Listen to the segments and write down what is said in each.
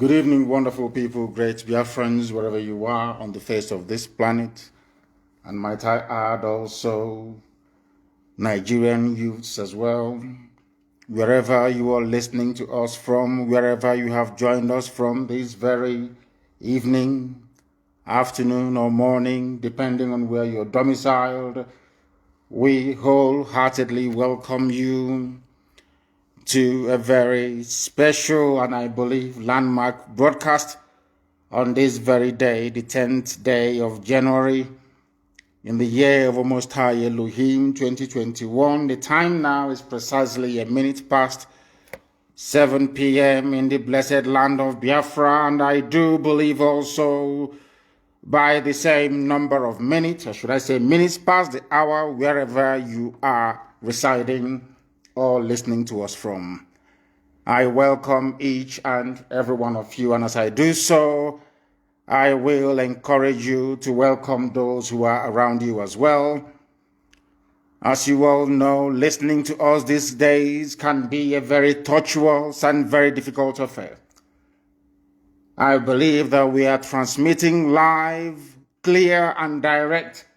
Good evening, wonderful people, great Biafrans, wherever you are on the face of this planet. And might I add also Nigerian youths as well. Wherever you are listening to us from, wherever you have joined us from this very evening, afternoon or morning, depending on where you're domiciled, we wholeheartedly welcome you to a very special and I believe landmark broadcast on this very day, the 10th day of January, in the year of Most High Elohim 2021. The time now is precisely a minute past 7 p.m. in the blessed land of Biafra, and I do believe also by the same number of minutes, or should I say minutes past the hour, wherever you are residing or listening to us from. I welcome each and every one of you, and as I do so, I will encourage you to welcome those who are around you as well. As you all know, listening to us these days can be a very tortuous and very difficult affair. I believe that we are transmitting live, clear and direct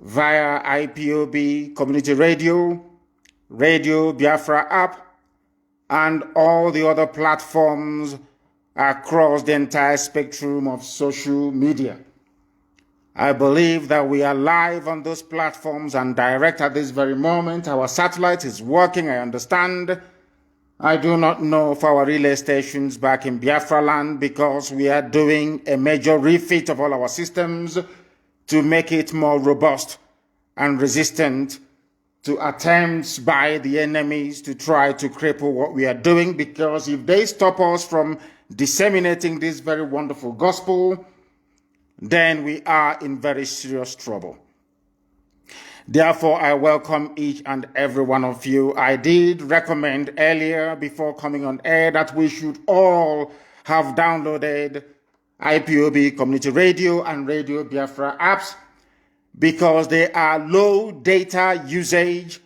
via IPOB Community Radio, Radio Biafra app, and all the other platforms across the entire spectrum of social media. I believe that we are live on those platforms and direct at this very moment. Our satellite is working, I understand. I do not know for our relay stations back in Biafra land because we are doing a major refit of all our systems to make it more robust and resistant to attempts by the enemies to try to cripple what we are doing, because if they stop us from disseminating this very wonderful gospel, then we are in very serious trouble. Therefore, I welcome each and every one of you. I did recommend earlier before coming on air that we should all have downloaded IPOB Community Radio and Radio Biafra apps, because they are low data usage.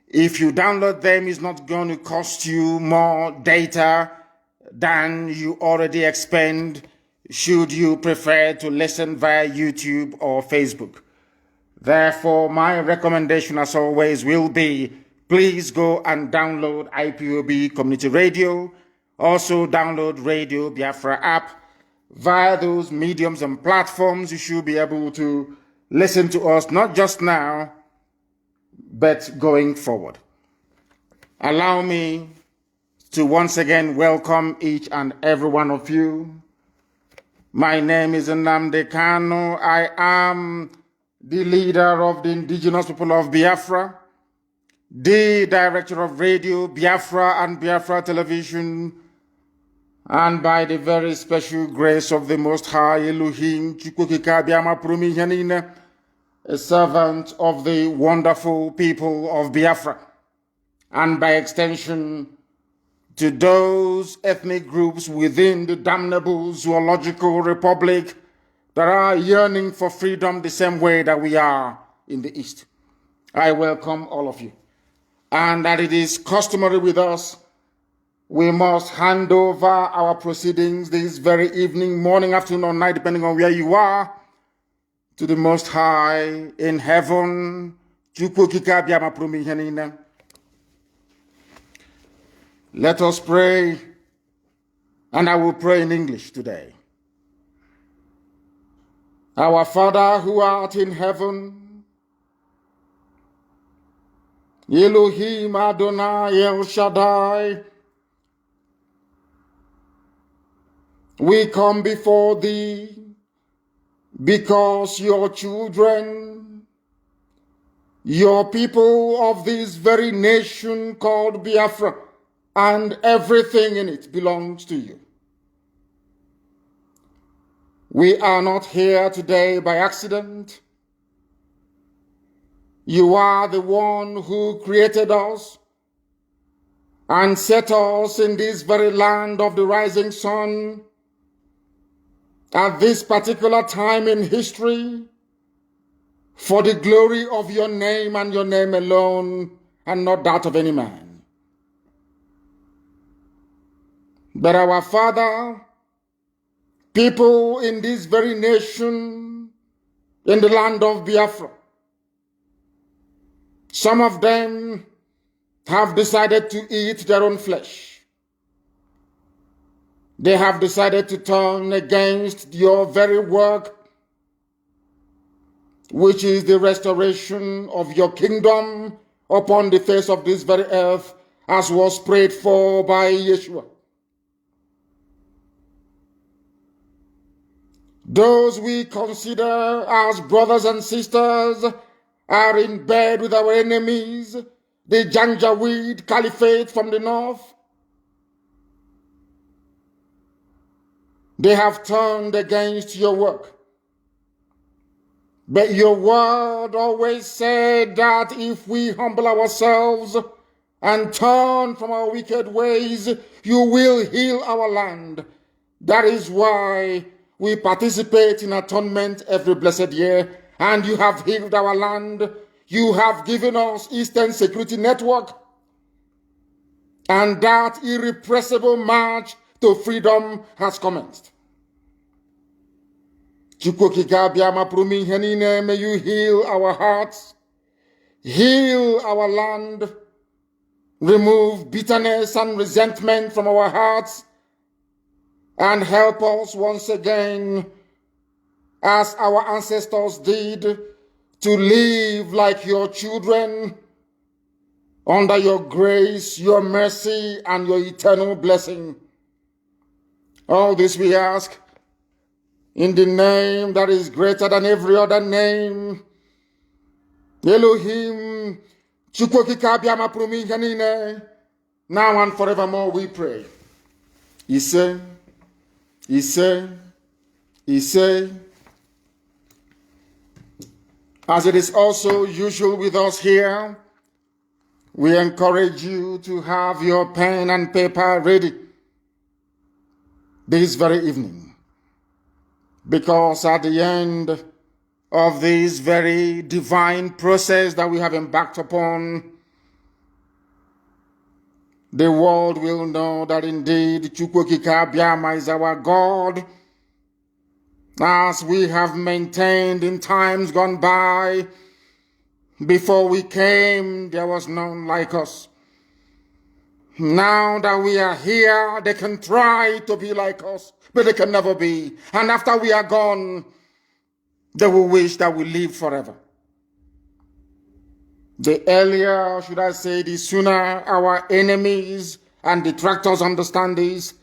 If you download them, it's not going to cost you more data than you already expend should you prefer to listen via YouTube or Facebook. Therefore, my recommendation as always will be, please go and download IPOB Community Radio. Also download Radio Biafra app. Via those mediums and platforms, you should be able to listen to us, not just now, but going forward. Allow me to once again welcome each and every one of you. My name is Nnamdi Kanu. I am the leader of the indigenous people of Biafra, the director of Radio Biafra and Biafra Television, and by the very special grace of the Most High Elohim, a servant of the wonderful people of Biafra, and by extension to those ethnic groups within the damnable zoological republic that are yearning for freedom the same way that we are in the East. I welcome all of you. And that it is customary with us, we must hand over our proceedings this very evening, morning, afternoon, or night, depending on where you are, to the Most High in heaven. Let us pray, and I will pray in English today. Our Father who art in heaven, Elohim Adonai El Shaddai, we come before thee because your children, your people of this very nation called Biafra, and everything in it belongs to you. We are not here today by accident. You are the one who created us and set us in this very land of the rising sun at this particular time in history for the glory of your name and your name alone, and not that of any man. But our Father, People in this very nation, in the land of Biafra, some of them have decided to eat their own flesh. They have decided to turn against your very work, which is the restoration of your kingdom upon the face of this very earth, as was prayed for by Yeshua. Those we consider as brothers and sisters are in bed with our enemies, the Janjaweed Caliphate from the north. They have turned against your work. But your word always said that if we humble ourselves and turn from our wicked ways, you will heal our land. That is why we participate in atonement every blessed year, and you have healed our land. You have given us Eastern Security Network, and that irrepressible march to freedom has commenced. May you heal our hearts, heal our land, remove bitterness and resentment from our hearts, and help us once again, as our ancestors did, to live like your children, under your grace, your mercy, and your eternal blessing. All this we ask in the name that is greater than every other name, Elohim, now and forevermore we pray. He said, as it is also usual with us here, we encourage you to have your pen and paper ready this very evening, because at the end of this very divine process that we have embarked upon, the world will know that indeed Chukwokika Biama is our God, as we have maintained in times gone by. Before we came, there was none like us. Now that we are here, they can try to be like us, but they can never be. And after we are gone, they will wish that we live forever. The earlier, should I say, the sooner our enemies and detractors understand this,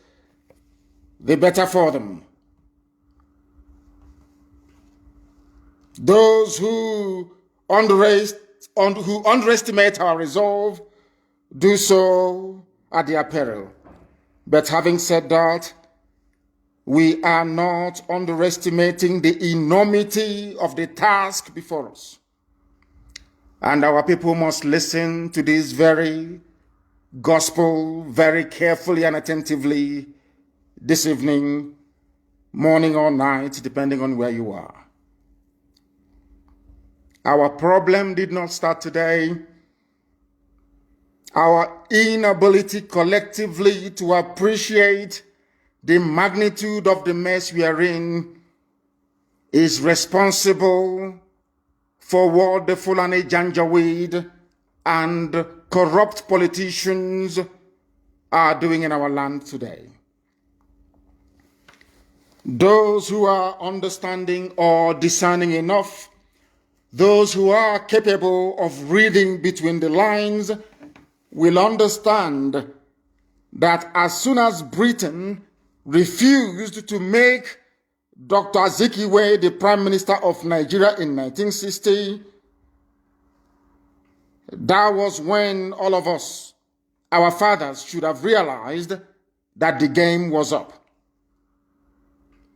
the better for them. Those who underestimate our resolve do so at their peril. But having said that, we are not underestimating the enormity of the task before us. And our people must listen to this very gospel very carefully and attentively this evening, morning or night, depending on where you are. Our problem did not start today. Our inability collectively to appreciate the magnitude of the mess we are in is responsible for what the Fulani Janjaweed and corrupt politicians are doing in our land today. Those who are understanding or discerning enough, those who are capable of reading between the lines, will understand that as soon as Britain refused to make Dr. Azikiwe the Prime Minister of Nigeria in 1960, that was when all of us, our fathers, should have realized that the game was up.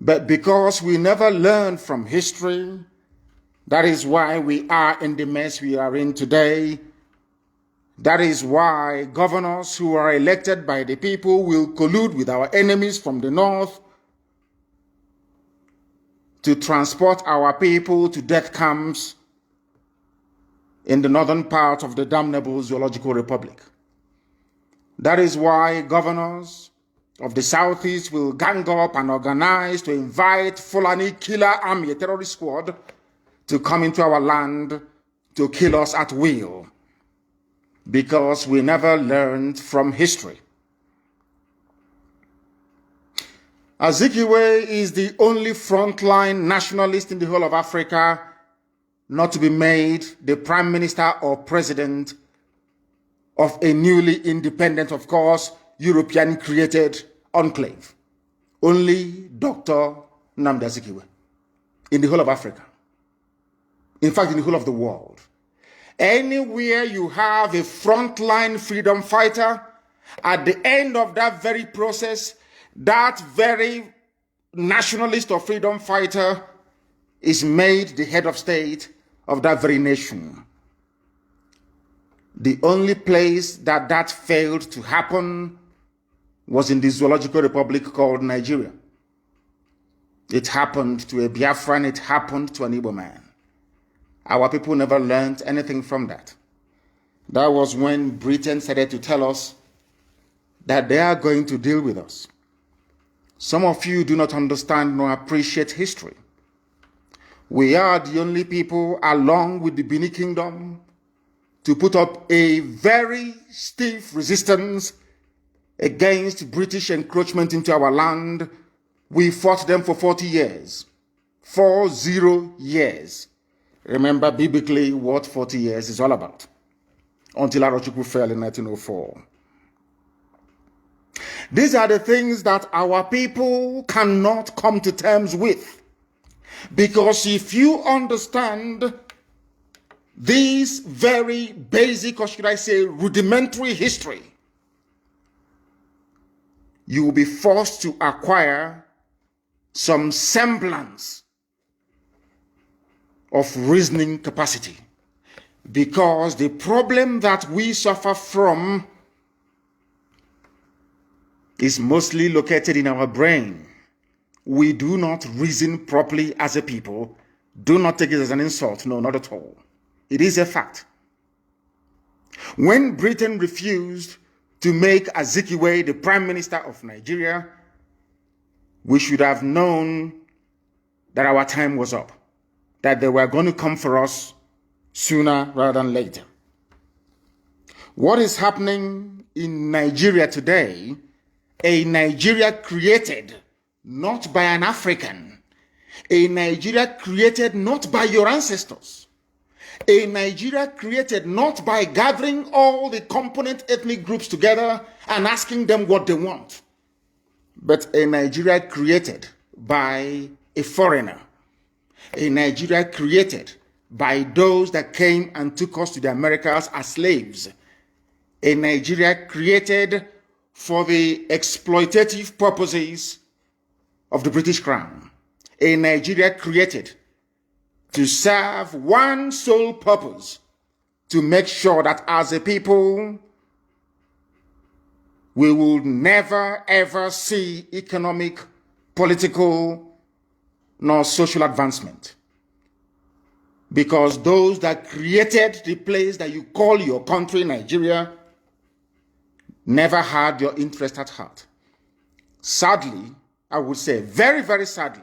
But because we never learned from history, that is why we are in the mess we are in today. That is why governors who are elected by the people will collude with our enemies from the north to transport our people to death camps in the northern part of the damnable Zoological Republic. That is why governors of the Southeast will gang up and organize to invite Fulani killer army, a terrorist squad, to come into our land to kill us at will, because we never learned from history. Azikiwe is the only frontline nationalist in the whole of Africa not to be made the prime minister or president of a newly independent, of course, European-created enclave. Only Dr. Nnamdi Azikiwe in the whole of Africa. In fact, in the whole of the world. Anywhere you have a frontline freedom fighter, at the end of that very process, that very nationalist or freedom fighter is made the head of state of that very nation. The only place that failed to happen was in the zoological republic called Nigeria. It happened to a Biafran, it happened to an Igbo man. Our people never learned anything from that. That was when Britain started to tell us that they are going to deal with us. Some of you do not understand nor appreciate history. We are the only people, along with the Benin Kingdom, to put up a very stiff resistance against British encroachment into our land. We fought them for 40 years. 40 years. Remember biblically what 40 years is all about. Until Arochukwu fell in 1904. These are the things that our people cannot come to terms with. Because if you understand this very basic, or should I say rudimentary history, you will be forced to acquire some semblance of reasoning capacity. Because the problem that we suffer from is mostly located in our brain. We do not reason properly as a people. Do not take it as an insult. No, not at all. It is a fact. When Britain refused to make Azikiwe the Prime Minister of Nigeria, we should have known that our time was up, that they were going to come for us sooner rather than later. What is happening in Nigeria today, a Nigeria created not by an African, a Nigeria created not by your ancestors, a Nigeria created not by gathering all the component ethnic groups together and asking them what they want, but a Nigeria created by a foreigner, a Nigeria created by those that came and took us to the Americas as slaves, a Nigeria created for the exploitative purposes of the British Crown, a Nigeria created to serve one sole purpose, to make sure that as a people, we will never ever see economic, political, nor social advancement. Because those that created the place that you call your country, Nigeria, never had your interest at heart. Sadly, I would say very, very sadly,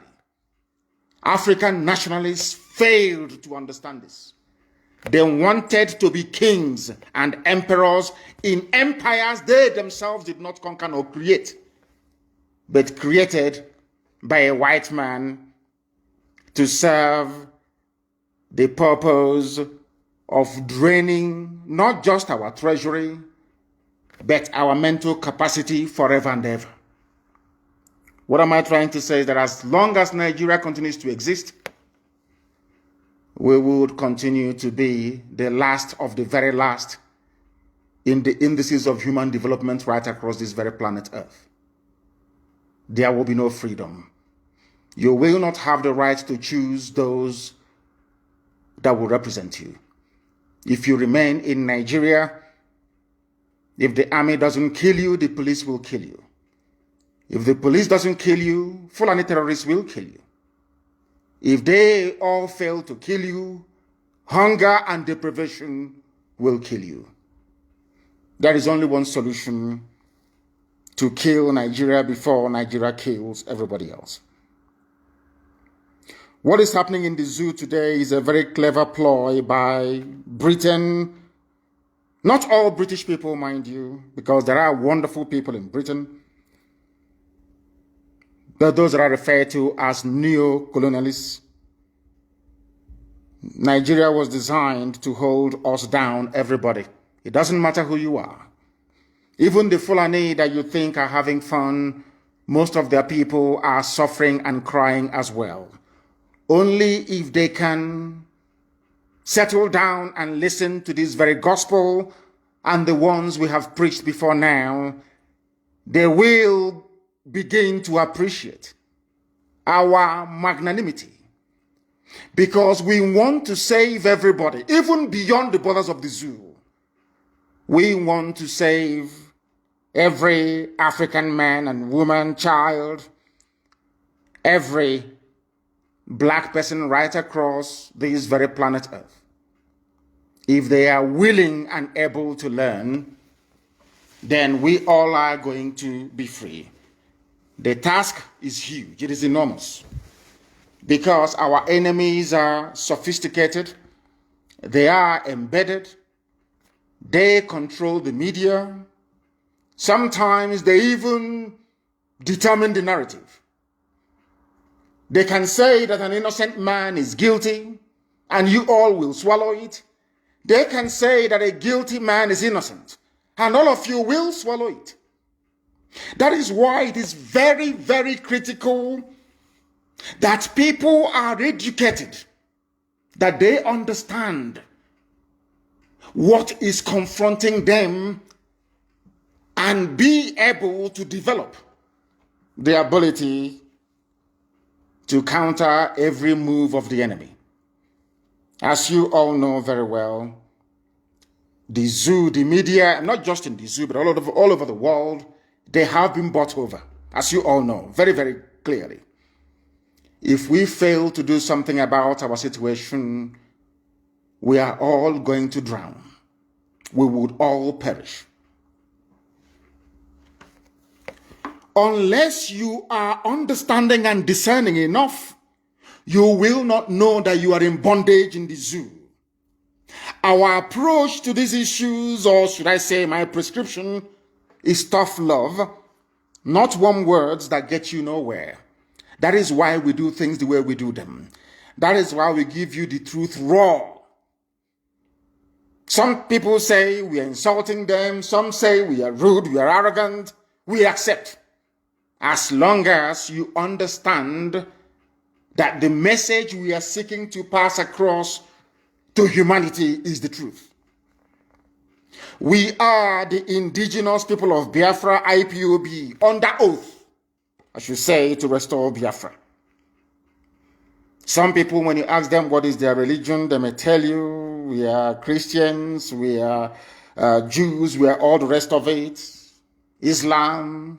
African nationalists failed to understand this. They wanted to be kings and emperors in empires they themselves did not conquer or create, but created by a white man to serve the purpose of draining not just our treasury, but our mental capacity forever and ever. What am I trying to say is that as long as Nigeria continues to exist, we would continue to be the last of the very last in the indices of human development right across this very planet Earth. There will be no freedom. You will not have the right to choose those that will represent you. If you remain in Nigeria, if the army doesn't kill you, the police will kill you. If the police doesn't kill you, Fulani terrorists will kill you. If they all fail to kill you, hunger and deprivation will kill you. There is only one solution to kill Nigeria before Nigeria kills everybody else. What is happening in the zoo today is a very clever ploy by Britain. Not all British people, mind you, because there are wonderful people in Britain. But those that are referred to as neo-colonialists. Nigeria was designed to hold us down, everybody. It doesn't matter who you are. Even the Fulani that you think are having fun, most of their people are suffering and crying as well. Only if they can settle down and listen to this very gospel and the ones we have preached before now, they will begin to appreciate our magnanimity. Because we want to save everybody, even beyond the borders of the zoo. We want to save every African man and woman, child, every black person right across this very planet Earth. If they are willing and able to learn, then we all are going to be free. The task is huge. It is enormous. Because our enemies are sophisticated, they are embedded, they control the media. Sometimes they even determine the narrative. They can say that an innocent man is guilty, and you all will swallow it. They can say that a guilty man is innocent, and all of you will swallow it. That is why it is very, very critical that people are educated, that they understand what is confronting them and be able to develop the ability to counter every move of the enemy. As you all know very well, the zoo, the media, not just in the zoo, but all over the world, they have been bought over, as you all know, very, very clearly. If we fail to do something about our situation, we are all going to drown. We would all perish. Unless you are understanding and discerning enough, you will not know that you are in bondage in the zoo. Our approach to these issues, or should I say my prescription, is tough love, not warm words that get you nowhere. That is why we do things the way we do them. That is why we give you the truth raw. Some people say we are insulting them. Some say we are rude, we are arrogant. We accept. As long as you understand that the message we are seeking to pass across to humanity is the truth. We are the indigenous people of Biafra, IPOB, under oath, I should say, to restore Biafra. Some people, when you ask them what is their religion, they may tell you, we are Christians, we are Jews, we are all the rest of it, Islam,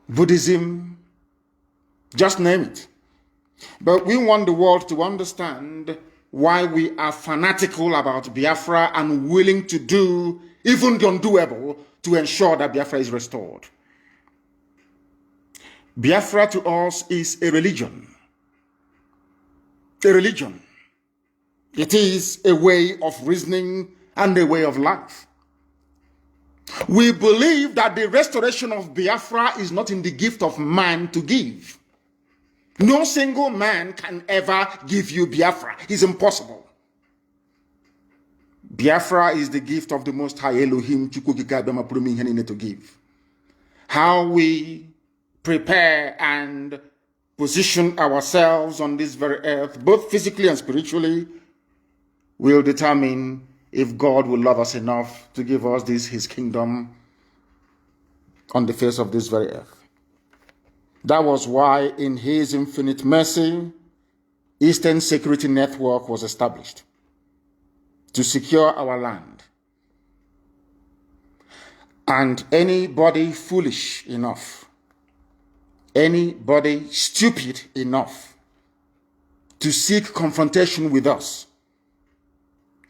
Buddhism, just name it. But we want the world to understand why we are fanatical about Biafra and willing to do even the undoable to ensure that Biafra is restored. Biafra to us is a religion. A religion. It is a way of reasoning and a way of life. We believe that the restoration of Biafra is not in the gift of man to give. No single man can ever give you Biafra. It's impossible. Biafra is the gift of the Most High Elohim to give. How we prepare and position ourselves on this very earth, both physically and spiritually, will determine if God will love us enough to give us his kingdom on the face of this very earth. That was why, in his infinite mercy, Eastern Security Network was established to secure our land. And anybody foolish enough, anybody stupid enough to seek confrontation with us,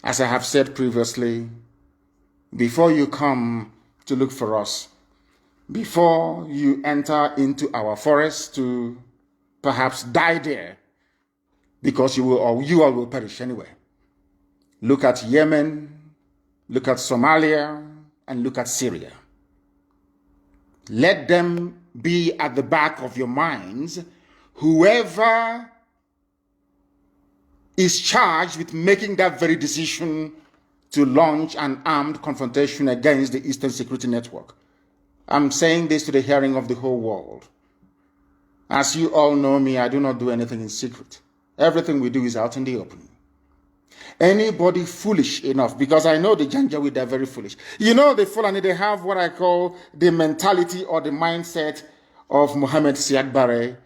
as I have said previously, before you come to look for us before you enter into our forest to perhaps die there, because you all will perish anyway. Look at Yemen, look at Somalia, and look at Syria. Let them be at the back of your minds. Whoever is charged with making that very decision to launch an armed confrontation against the Eastern Security Network. I'm saying this to the hearing of the whole world. As you all know me, I do not do anything in secret. Everything we do is out in the open. Anybody foolish enough, because I know the Janjaweed are very foolish. You know, the Fulani, they have what I call the mentality or the mindset of Mohammed Siad Barre,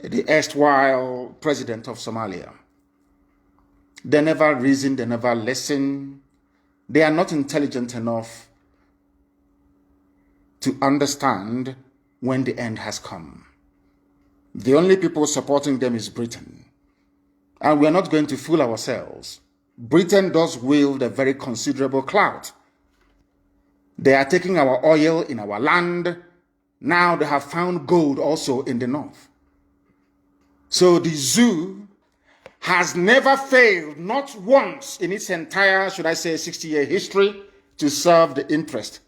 the erstwhile president of Somalia. They never reason, they never listen. They are not intelligent enough to understand when the end has come. The only people supporting them is Britain. And we are not going to fool ourselves. Britain does wield a very considerable clout. They are taking our oil in our land. Now they have found gold also in the north. So the zoo has never failed, not once in its entire, should I say, 60-year history, to serve the interest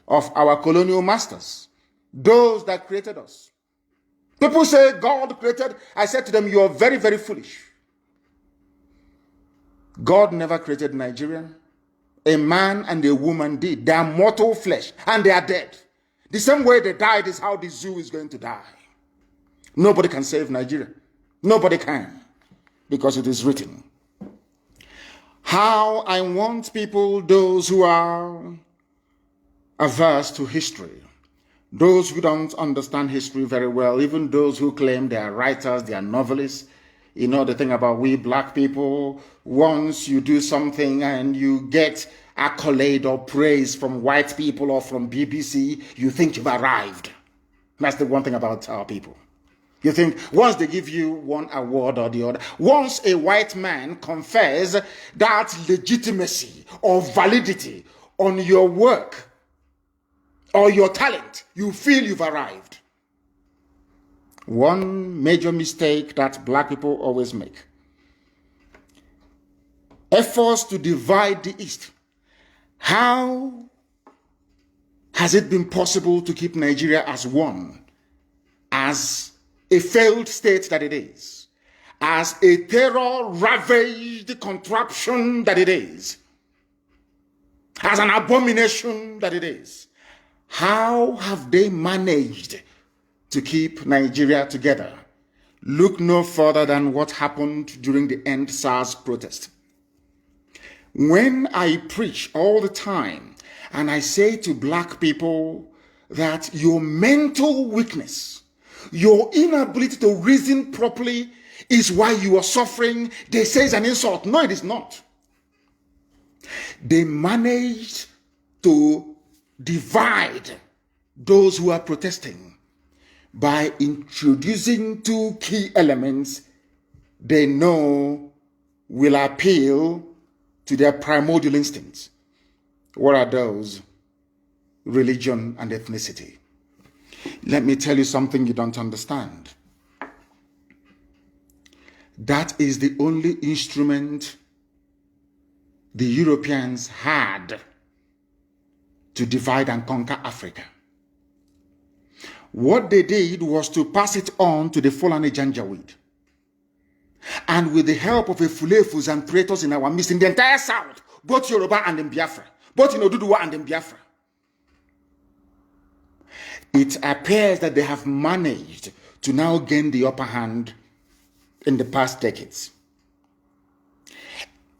of our colonial masters, those that created us. People say God created. I said to them, you are very, very foolish. God never created Nigeria. A man and a woman did. They are mortal flesh and they are dead. The same way they died is how the zoo is going to die. Nobody can save Nigeria. Nobody can, because it is written. How I want people, those who are averse to history, those who don't understand history very well, even those who claim they are writers, they are novelists. You know the thing about we black people, once you do something and you get accolade or praise from white people or from BBC, you think you've arrived. That's the one thing about our people. You think once they give you one award or the other, once a white man confers that legitimacy or validity on your work or your talent, you feel you've arrived. One major mistake that black people always make: efforts to divide the East. How has it been possible to keep Nigeria as one, as a failed state that it is, as a terror-ravaged contraption that it is, as an abomination that it is? How have they managed to keep Nigeria together? Look no further than what happened during the End SARS protest. When I preach all the time and I say to black people that your mental weakness, your inability to reason properly is why you are suffering, they say it's an insult. No, it is not. They managed to divide those who are protesting by introducing two key elements they know will appeal to their primordial instincts. What are those? Religion and ethnicity. Let me tell you something you don't understand. That is the only instrument the Europeans had to divide and conquer Africa. What they did was to pass it on to the Fulani Janjaweed. And with the help of the Fulefus and traitors in our midst, in the entire South, both Yoruba and in Biafra, both in Oduduwa and in Biafra, it appears that they have managed to now gain the upper hand in the past decades.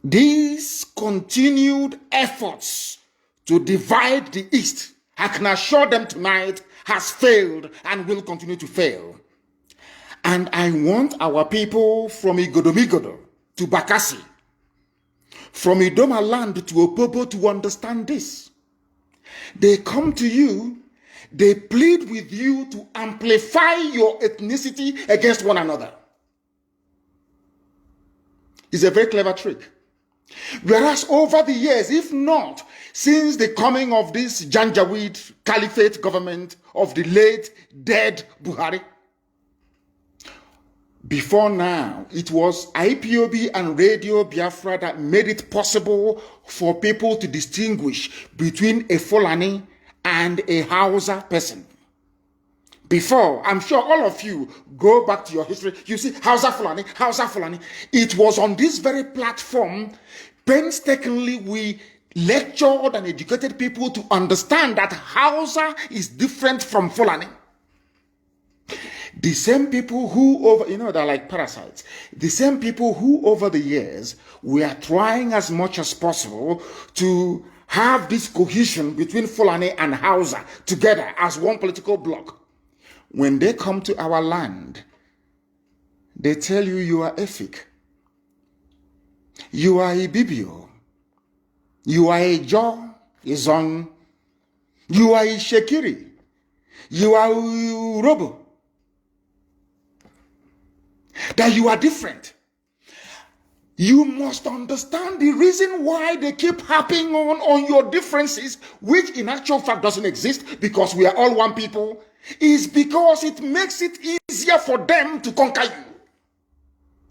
These continued efforts to divide the East, I can assure them tonight, has failed and will continue to fail. And I want our people from Igodomigodo to Bakassi, from Idoma land to Opobo to understand this. They come to you, they plead with you to amplify your ethnicity against one another. It's a very clever trick. Whereas over the years, if not since the coming of this Janjaweed Caliphate government of the late dead Buhari, before now, it was IPOB and Radio Biafra that made it possible for people to distinguish between a Fulani and a Hausa person. Before, I'm sure all of you go back to your history, you see Hausa Fulani, Hausa Fulani. It was on this very platform, painstakingly, we lectured and educated people to understand that Hausa is different from Fulani. The same people who they're like parasites. The same people who over the years were trying as much as possible to have this cohesion between Fulani and Hausa together as one political bloc. When they come to our land, they tell you you are Efik, you are a Bibio, you are a Jo, a Zong, you are a Shekiri, you are a Robo. That you are different. You must understand the reason why they keep harping on your differences, which in actual fact doesn't exist because we are all one people, is because it makes it easier for them to conquer you.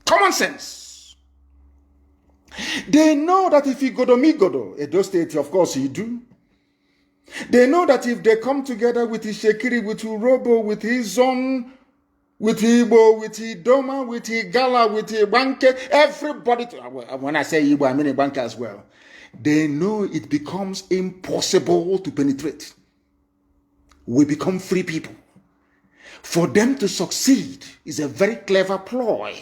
Common sense. They know that if you go to Migodo, Edo State, of course you do. They know that if they come together with his Shekiri, with Urobo, with his Zon, with Igbo, with Idoma, with Igala, with Ibanke, everybody, when I say Igbo, I mean Ibanke as well. They know it becomes impossible to penetrate. We become free people. For them to succeed is a very clever ploy,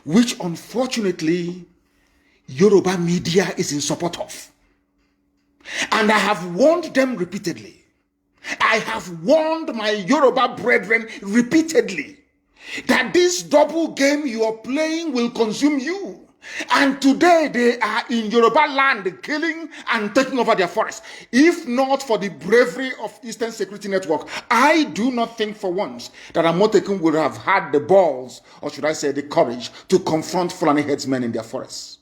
which unfortunately Yoruba media is in support of. And I have warned them repeatedly. I have warned my Yoruba brethren repeatedly that this double game you are playing will consume you. And today they are in Yoruba land killing and taking over their forests. If not for the bravery of Eastern Security Network, I do not think for once that Amotekun would have had the balls, or should I say the courage, to confront Fulani headsmen in their forests.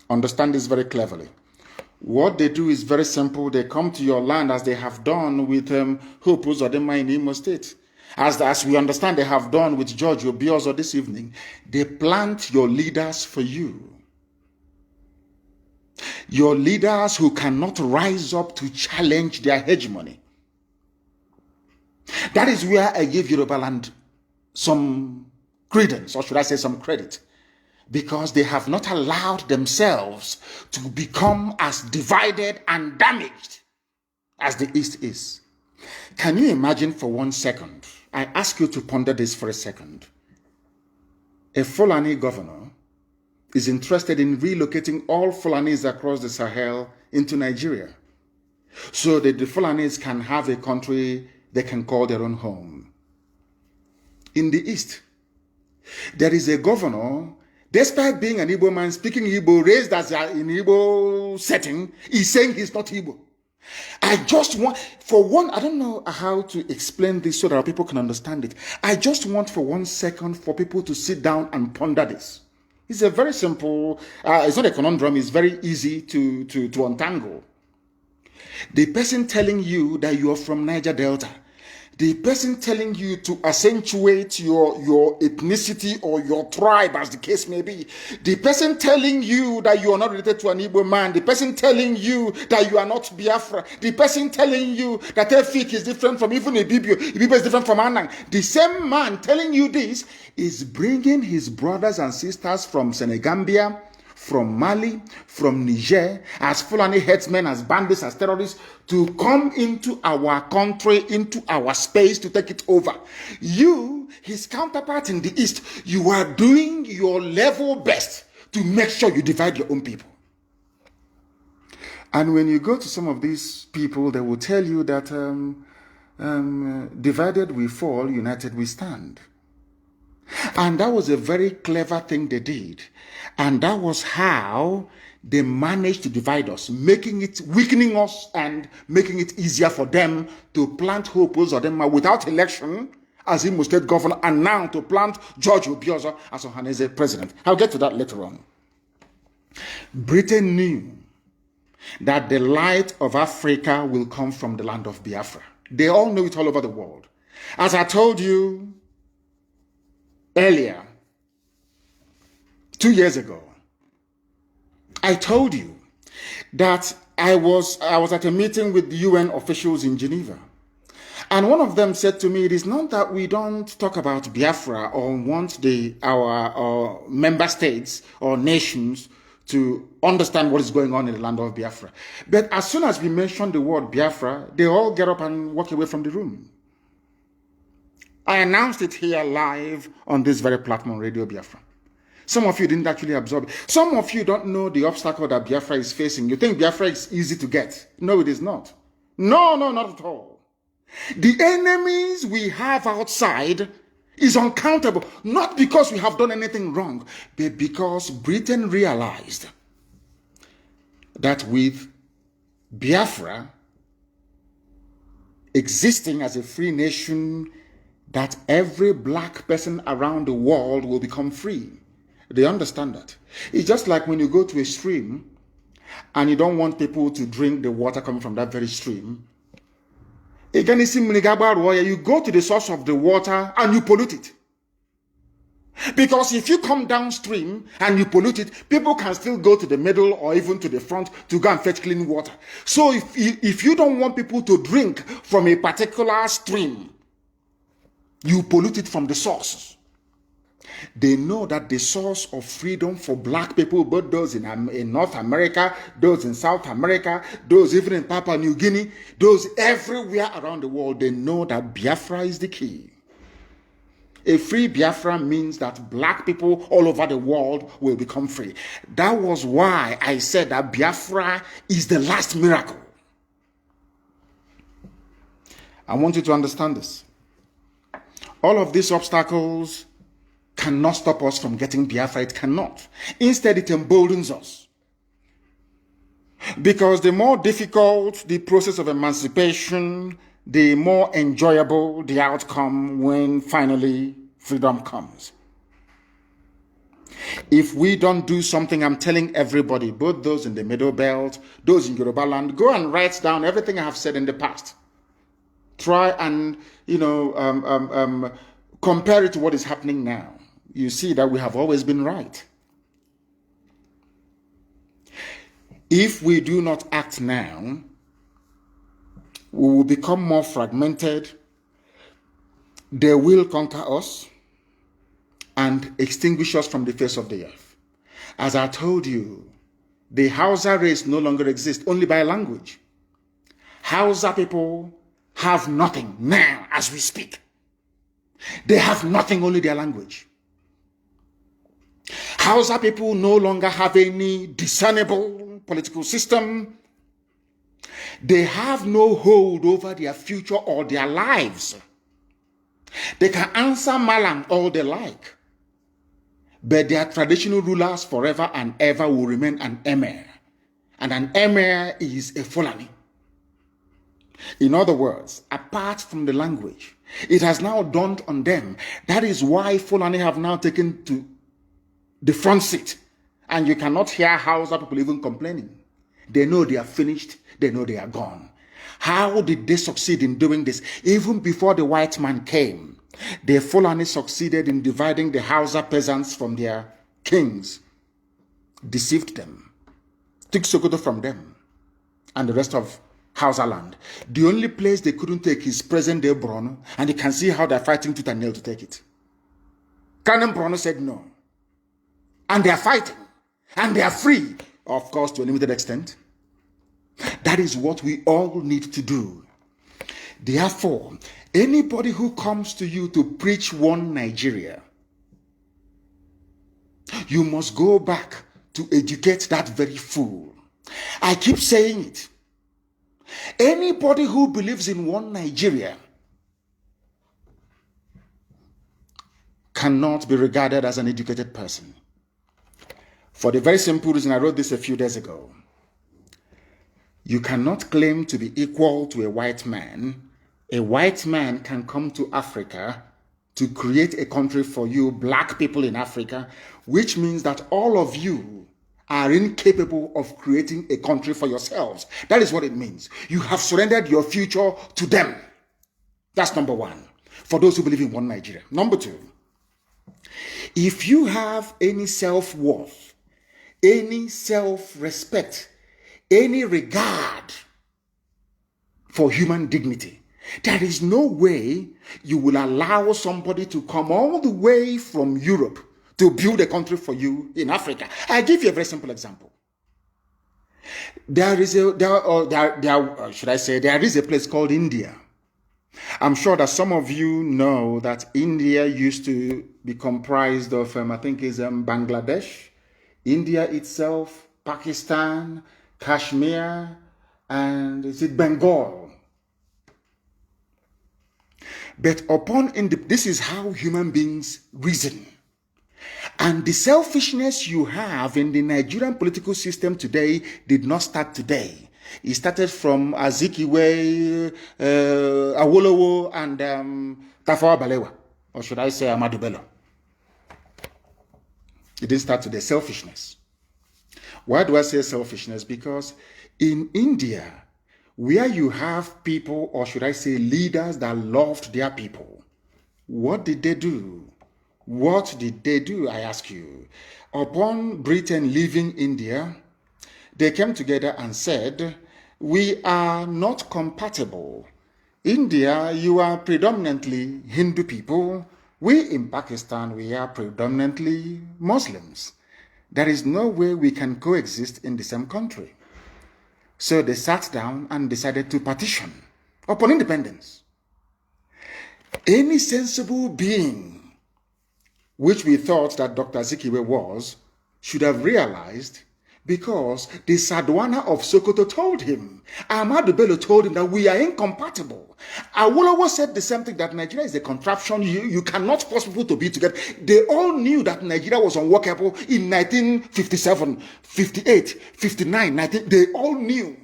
Understand this very cleverly. What they do is very simple. They come to your land as they have done with Hope Uzodinma in Imo State. As we understand they have done with George Obiozo this evening. They plant your leaders for you. Your leaders who cannot rise up to challenge their hegemony. That is where I give Yoruba land some credence, or should I say some credit. Because they have not allowed themselves to become as divided and damaged as the East is. Can you imagine for 1 second? I ask you to ponder this for a second. A Fulani governor is interested in relocating all Fulanis across the Sahel into Nigeria, so that the Fulanis can have a country they can call their own home. In the East, there is a governor. Despite being an Igbo man, speaking Igbo, raised as in Igbo setting, he's saying he's not Igbo. I just want, for one, I don't know how to explain this so that people can understand it. I just want for 1 second for people to sit down and ponder this. It's a very simple, it's not a conundrum, it's very easy to untangle. The person telling you that you are from Niger Delta, the person telling you to accentuate your ethnicity or your tribe, as the case may be, the person telling you that you are not related to an Igbo man, the person telling you that you are not Biafra, the person telling you that Efik is different from even Ibibio, Ibibio is different from Anang, the same man telling you this is bringing his brothers and sisters from Senegambia, from Mali, from Niger, as Fulani headsmen, as bandits, as terrorists, to come into our country, into our space, to take it over. You, his counterpart in the East, you are doing your level best to make sure you divide your own people. And when you go to some of these people, they will tell you that divided we fall, united we stand. And that was a very clever thing they did. And that was how they managed to divide us, weakening us and making it easier for them to plant Hope Uzodinma without election as Imo State governor, and now to plant George Obiozo as Ohaneze president. I'll get to that later on. Britain knew that the light of Africa will come from the land of Biafra. They all know it all over the world. As I told you earlier, 2 years ago, I told you that I was at a meeting with UN officials in Geneva. And one of them said to me, it is not that we don't talk about Biafra or want our member states or nations to understand what is going on in the land of Biafra. But as soon as we mention the word Biafra, they all get up and walk away from the room. I announced it here live on this very platform, Radio Biafra. Some of you didn't actually absorb it. Some of you don't know the obstacle that Biafra is facing. You think Biafra is easy to get. No, it is not. No, not at all. The enemies we have outside is uncountable, not because we have done anything wrong, but because Britain realized that with Biafra existing as a free nation, that every black person around the world will become free. They understand that. It's just like when you go to a stream and you don't want people to drink the water coming from that very stream. You go to the source of the water and you pollute it. Because if you come downstream and you pollute it, people can still go to the middle or even to the front to go and fetch clean water. So if you don't want people to drink from a particular stream, you pollute it from the source. They know that the source of freedom for black people, both those in North America, those in South America, those even in Papua New Guinea, those everywhere around the world, they know that Biafra is the key. A free Biafra means that black people all over the world will become free. That was why I said that Biafra is the last miracle. I want you to understand this. All of these obstacles cannot stop us from getting Biafra. It cannot. Instead, it emboldens us. Because the more difficult the process of emancipation, the more enjoyable the outcome when finally freedom comes. If we don't do something, I'm telling everybody, both those in the Middle Belt, those in Yoruba land, go and write down everything I have said in the past. Try and, compare it to what is happening now. You see that we have always been right. If we do not act now, we will become more fragmented. They will conquer us and extinguish us from the face of the earth. As I told you, the Hausa race no longer exists, only by language. Hausa people have nothing now as we speak. They have nothing, only their language. Hausa people no longer have any discernible political system. They have no hold over their future or their lives. They can answer Malam all they like, but their traditional rulers forever and ever will remain an emir. And an emir is a Fulani. In other words, apart from the language, it has now dawned on them. That is why Fulani have now taken to the front seat. And you cannot hear Hausa people even complaining. They know they are finished. They know they are gone. How did they succeed in doing this? Even before the white man came, the Fulani succeeded in dividing the Hausa peasants from their kings, deceived them, took Sokoto from them, and the rest of Hausa land. The only place they couldn't take is present-day Borno, and you can see how they're fighting tooth and nail to take it. Canon Borno said no. And they are fighting. And they are free, of course, to a limited extent. That is what we all need to do. Therefore, anybody who comes to you to preach one Nigeria, you must go back to educate that very fool. I keep saying it. Anybody who believes in one Nigeria cannot be regarded as an educated person. For the very simple reason, I wrote this a few days ago. You cannot claim to be equal to a white man. A white man can come to Africa to create a country for you, black people in Africa, which means that all of you are incapable of creating a country for yourselves. That is what it means. You have surrendered your future to them. That's number one, for those who believe in one Nigeria. Number two, if you have any self-worth, any self-respect, any regard for human dignity, there is no way you will allow somebody to come all the way from Europe to build a country for you in Africa. I'll give you a very simple example. There is a place called India. I'm sure that some of you know that India used to be comprised of, Bangladesh, India itself, Pakistan, Kashmir, and is it Bengal? But this is how human beings reason. And the selfishness you have in the Nigerian political system today did not start today. It started from Azikiwe, Awolowo, and Tafawa Balewa, or should I say Ahmadu Bello. It didn't start today. Selfishness. Why do I say selfishness? Because in India, where you have people, or should I say leaders that loved their people, what did they do? What did they do, I ask you? Upon Britain leaving India, they came together and said, we are not compatible. India, you are predominantly Hindu people. We in Pakistan, we are predominantly Muslims. There is no way we can coexist in the same country. So they sat down and decided to partition upon independence. Any sensible being, which we thought that Dr. Zikiwe was, should have realized, because the Sadwana of Sokoto told him, Ahmadu Bello told him that we are incompatible. Awolowo said the same thing, that Nigeria is a contraption. You cannot force people to be together. They all knew that Nigeria was unworkable in 1957, 58, 59, 19. They all knew.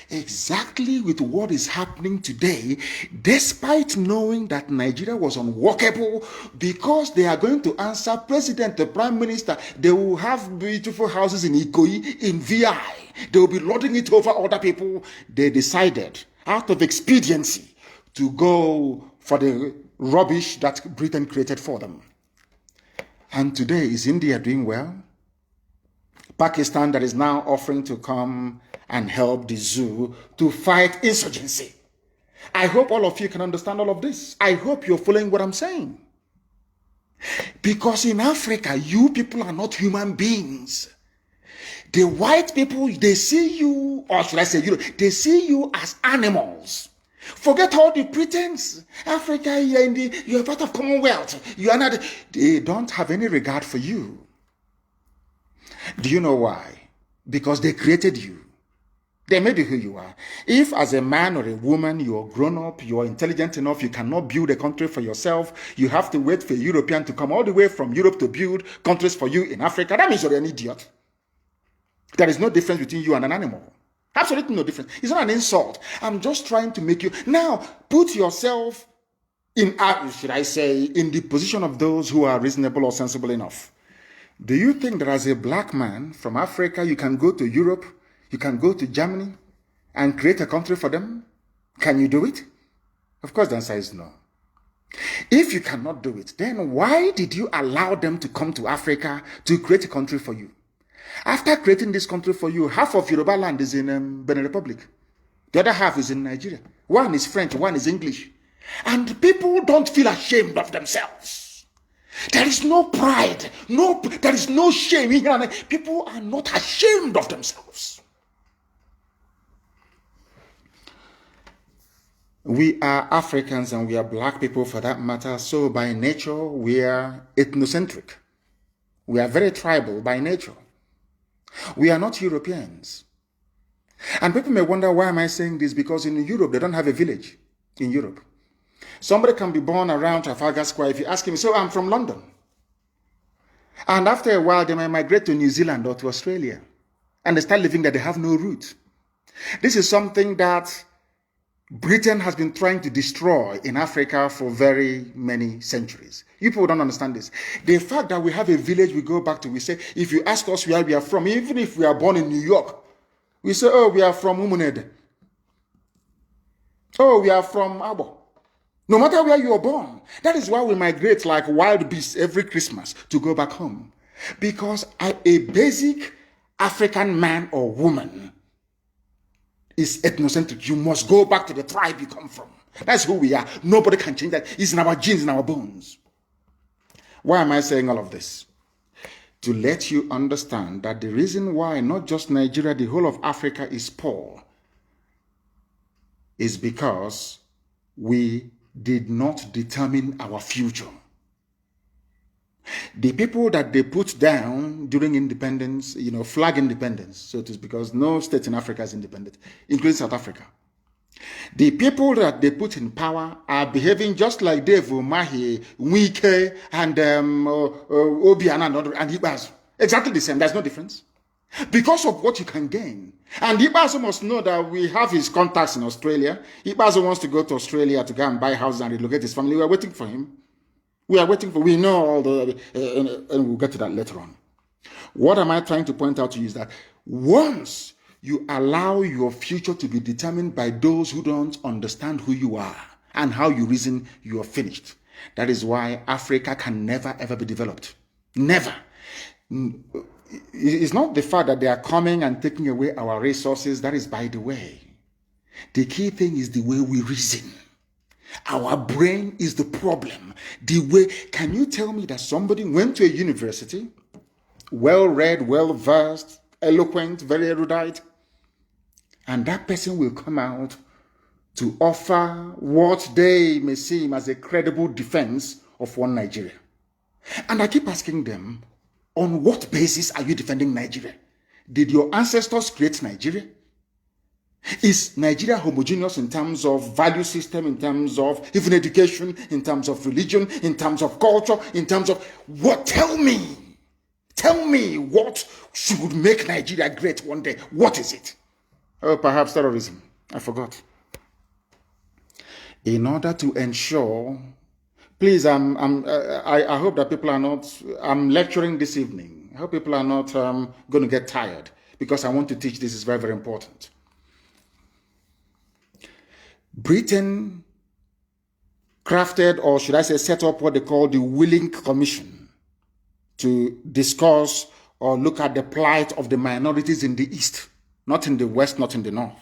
Exactly with what is happening today, despite knowing that Nigeria was unworkable, because they are going to answer President, the Prime Minister. They will have beautiful houses in Ikoyi, in VI. They will be lording it over other people. They decided, out of expediency, to go for the rubbish that Britain created for them. And today, is India doing well? Pakistan, that is now offering to come and help the zoo to fight insurgency. I hope all of you can understand all of this. I hope you're following what I'm saying. Because in Africa, you people are not human beings. The white people, they see you, or should I say, they see you as animals. Forget all the pretense. Africa, you're part of Commonwealth. You are not. They don't have any regard for you. Do you know why? Because they created you. They made you who you are. If as a man or a woman, you're grown up, you're intelligent enough, you cannot build a country for yourself, you have to wait for a European to come all the way from Europe to build countries for you in Africa, that means you're an idiot. There is no difference between you and an animal. Absolutely no difference. It's not an insult. I'm just trying to make you... Now, put yourself in, should I say, in the position of those who are reasonable or sensible enough. Do you think that as a black man from Africa, you can go to Europe, you can go to Germany and create a country for them? Can you do it? Of course, the answer is no. If you cannot do it, then why did you allow them to come to Africa to create a country for you? After creating this country for you, half of Yoruba land is in Benin Republic. The other half is in Nigeria. One is French, one is English. And people don't feel ashamed of themselves. There is no pride. There is no shame. People are not ashamed of themselves. We are Africans and we are black people for that matter. So by nature, we are ethnocentric. We are very tribal by nature. We are not Europeans. And people may wonder, why am I saying this? Because in Europe, they don't have a village in Europe. Somebody can be born around Trafalgar Square. If you ask him, so I'm from London. And after a while, they may migrate to New Zealand or to Australia. And they start living that they have no root. This is something that Britain has been trying to destroy in Africa for very many centuries. You people don't understand this. The fact that we have a village we go back to, we say, if you ask us where we are from, even if we are born in New York, we say, oh, we are from Umunede. Oh, we are from Abo. No matter where you are born. That is why we migrate like wild beasts every Christmas to go back home. Because a basic African man or woman is ethnocentric. You must go back to the tribe you come from. That's who we are. Nobody can change that. It's in our genes, in our bones. Why am I saying all of this? To let you understand that the reason why not just Nigeria, the whole of Africa is poor is because we did not determine our future. The people that they put down during independence, flag independence, so it is because no state in Africa is independent, including South Africa. The people that they put in power are behaving just like Dave Umahi, Wike, and Obiana and Ibaz. Exactly the same. There's no difference. Because of what you can gain. And Ibazo must know that we have his contacts in Australia. Ibazo wants to go to Australia to go and buy houses and relocate his family. We are waiting for him. We know all the, and we'll get to that later on. What am I trying to point out to you is that once you allow your future to be determined by those who don't understand who you are and how you reason, you are finished. That is why Africa can never ever be developed. Never. It's not the fact that they are coming and taking away our resources. That is by the way. The key thing is the way we reason. Our brain is the problem. The way, can you tell me that somebody went to a university, well-read, well-versed, eloquent, very erudite, and that person will come out to offer what they may seem as a credible defense of one Nigeria? And I keep asking them, on what basis are you defending Nigeria? Did your ancestors create Nigeria? Is Nigeria homogeneous in terms of value system, in terms of even education, in terms of religion, in terms of culture, in terms of what? Tell me what should make Nigeria great one day. What is it? Oh, perhaps terrorism. I forgot. In order to ensure, please, I hope that people are not, I'm lecturing this evening. I hope people are not going to get tired because I want to teach this is very, very important. Britain crafted, or should I say set up what they call the Willing Commission to discuss or look at the plight of the minorities in the East, not in the West, not in the North,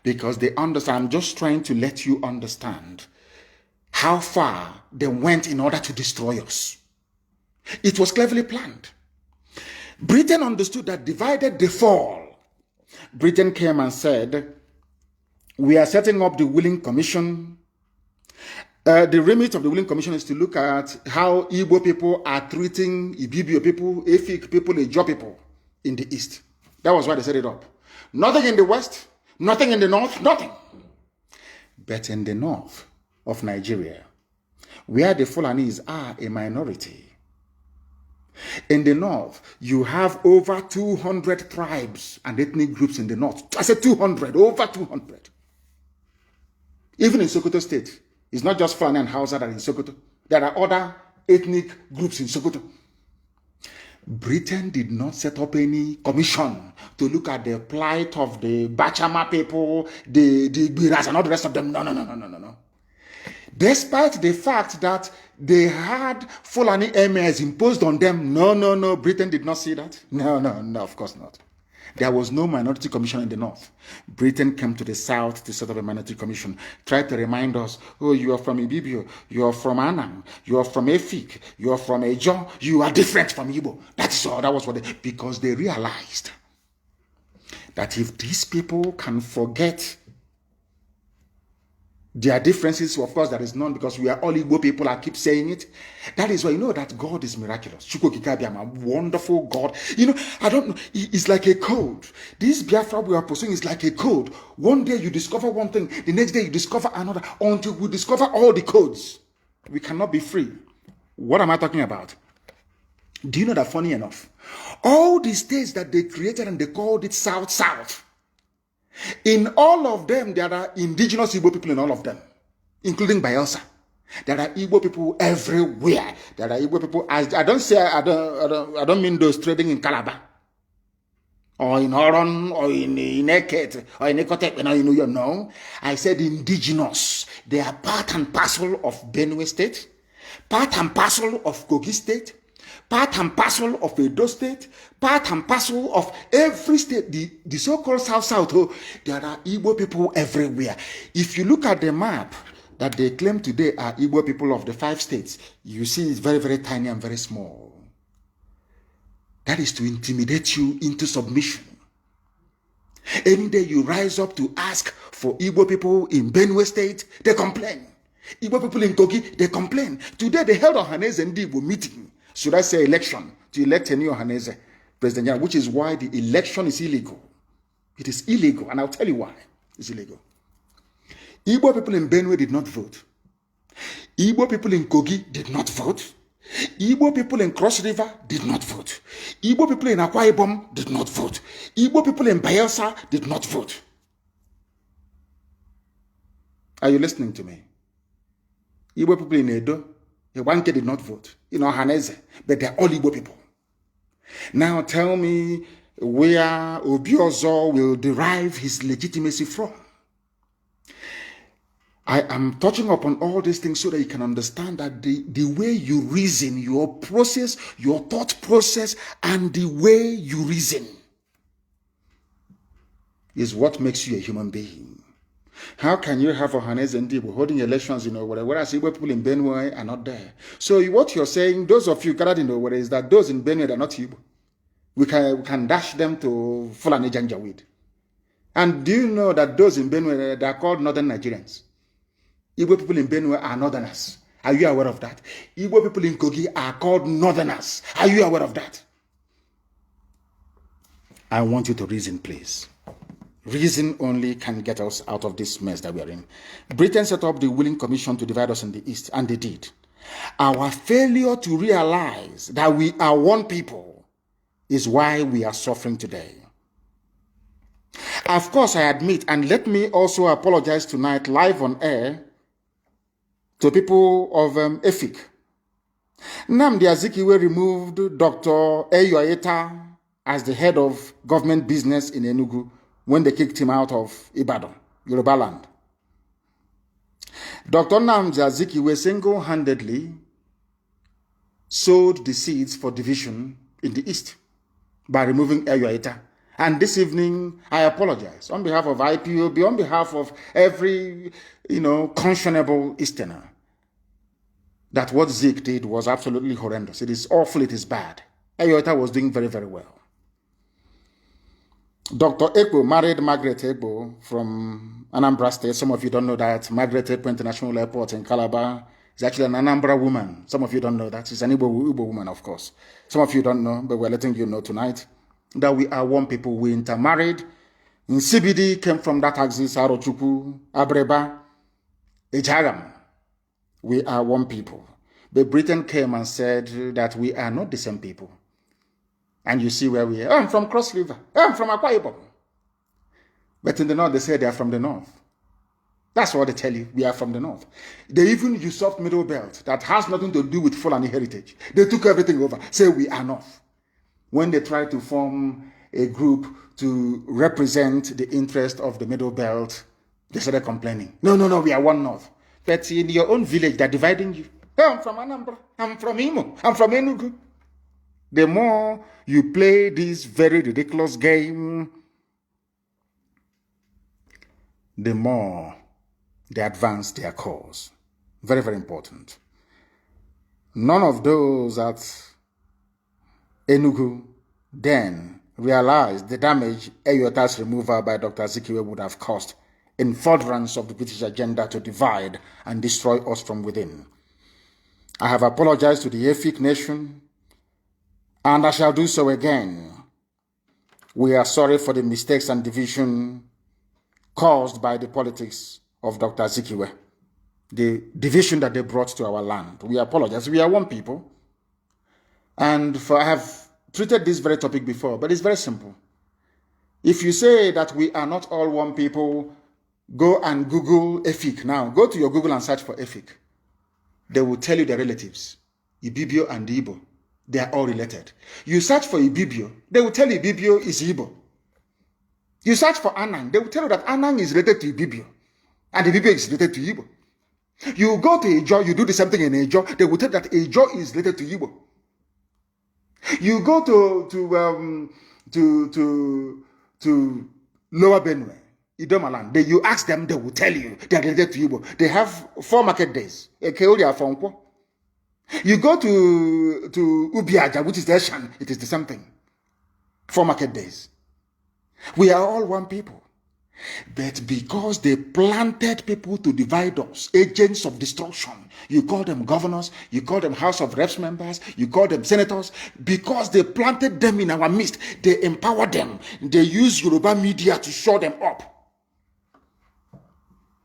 because they understand. I'm just trying to let you understand how far they went in order to destroy us. It was cleverly planned. Britain understood that divided they fall. Britain came and said, we are setting up the Willing Commission. The remit of the Willing Commission is to look at how Igbo people are treating Ibibio people, Efik people, Ijo people in the East. That was why they set it up. Nothing in the West, nothing in the North, nothing. But in the North of Nigeria, where the Fulanis are a minority, in the North, you have over 200 tribes and ethnic groups in the North. I said 200, over 200. Even in Sokoto State, it's not just Fulani and Hausa that are in Sokoto. There are other ethnic groups in Sokoto. Britain did not set up any commission to look at the plight of the Bachama people, the Biras and all the rest of them. No. Despite the fact that they had Fulani emirs imposed on them, no, Britain did not see that. No, of course not. There was no minority commission in the North. Britain came to the South to set up a minority commission, tried to remind us, oh, you are from Ibibio, you are from Anang, you are from Efik, you are from Ejo, you are different from Igbo. That is all. That was what because they realized that if these people can forget their differences, of course, there is none because we are all Igbo people. I keep saying it. That is why you know that God is miraculous. Chukwukikabiam, a wonderful God. I don't know. It's like a code. This Biafra we are pursuing is like a code. One day you discover one thing, the next day you discover another, until we discover all the codes. We cannot be free. What am I talking about? Do you know that, funny enough, all the states that they created and they called it South, In all of them, there are indigenous Igbo people in all of them, including Bayelsa. There are Igbo people everywhere. There are Igbo people. I don't mean those trading in Calabar, or in Oron, or in Eket, or in Ekotep, no. I said indigenous. They are part and parcel of Benue State, part and parcel of Kogi State, part and parcel of Edo State, part and parcel of every state, the so-called South, there are Igbo people everywhere. If you look at the map that they claim today are Igbo people of the 5 states, you see it's very, very tiny and very small. That is to intimidate you into submission. Any day you rise up to ask for Igbo people in Benue State, they complain. Igbo people in Kogi, they complain. Today they held a Ohaneze Ndigbo meeting, should I say election, to elect a new Ohaneze president, which is why the election is illegal. It is illegal, and I'll tell you why it's illegal. Igbo people in Benue did not vote. Igbo people in Kogi did not vote. Igbo people in Cross River did not vote. Igbo people in Akwa Ibom did not vote. Igbo people in Bayelsa did not vote. Are you listening to me? Igbo people in Edo, Iwanke did not vote. In Ohaneze, but they're all Igbo people. Now tell me where Obiozo will derive his legitimacy from. I am touching upon all these things so that you can understand that the way you reason, your process, your thought process, and the way you reason is what makes you a human being. How can you have Ohaneze Ndigbo holding elections in Owerri, whereas Igbo people in Benue are not there? So what you're saying, those of you gathered in Owerri, is that those in Benue are not Igbo. We can dash them to Fulani Janjaweed. And do you know that those in Benue, they are called Northern Nigerians? Igbo people in Benue are Northerners. Are you aware of that? Igbo people in Kogi are called Northerners. Are you aware of that? I want you to reason, please. Reason only can get us out of this mess that we are in. Britain set up the Willing Commission to divide us in the East, and they did. Our failure to realize that we are one people is why we are suffering today. Of course, I admit, and let me also apologize tonight live on air to people of Efik. Nnamdi Azikiwe removed Dr. Eyoeta as the head of government business in Enugu when they kicked him out of Ibadan, Yoruba land. Dr. Nnamdi Azikiwe single-handedly sowed the seeds for division in the East by removing Eyoeta. And this evening, I apologize on behalf of IPOB, on behalf of every, conscionable Easterner, that what Zeke did was absolutely horrendous. It is awful, it is bad. Eyoeta was doing very, very well. Dr. Ekpo married Margaret Ekpo from Anambra State. Some of you don't know that. Margaret Ekpo International Airport in Calabar is actually an Anambra woman. Some of you don't know that. She's an Igbo woman, of course. Some of you don't know, but we're letting you know tonight that we are one people. We intermarried. In CBD came from that axis, Arochukwu, Abreba, Ejagam. We are one people. But Britain came and said that we are not the same people. And you see where we are. I'm from Cross River. I'm from Akwa Ibom. But in the north, they say they are from the north. That's what they tell you. We are from the north. They even usurped Middle Belt. That has nothing to do with Fulani heritage. They took everything over. Say we are north. When they try to form a group to represent the interest of the Middle Belt, they started complaining. No, we are one north. But in your own village, they're dividing you. Oh, I'm from Anambra. I'm from Imo. I'm from Enugu. The more you play this very ridiculous game, the more they advance their cause. Very, very important. None of those at Enugu then realized the damage Eyoeta's removal by Dr. Azikiwe would have caused in furtherance of the British agenda to divide and destroy us from within. I have apologized to the Efik nation, and I shall do so again. We are sorry for the mistakes and division caused by the politics of Dr. Azikiwe, the division that they brought to our land. We apologize. We are one people. And I have treated this very topic before, but it's very simple. If you say that we are not all one people, go and Google Efik now. Go to your Google and search for Efik. They will tell you their relatives. Ibibio and Igbo. They are all related. You search for Ibibio, they will tell you Ibibio is Igbo. You search for Anang, they will tell you that Anang is related to Ibibio. And Ibibio is related to Igbo. You go to Ejo, you do the same thing in Ejo, they will tell you that Ejo is related to Igbo. You go to Lower Benue, Idomaland, you ask them, they will tell you they are related to Igbo. They have 4 market days. You go to Ubiaja, which is the Eshan, it is the same thing. 4 market days. We are all one people. But because they planted people to divide us, agents of destruction, you call them governors, you call them House of Reps members, you call them senators, because they planted them in our midst, they empowered them, they use Yoruba media to show them up.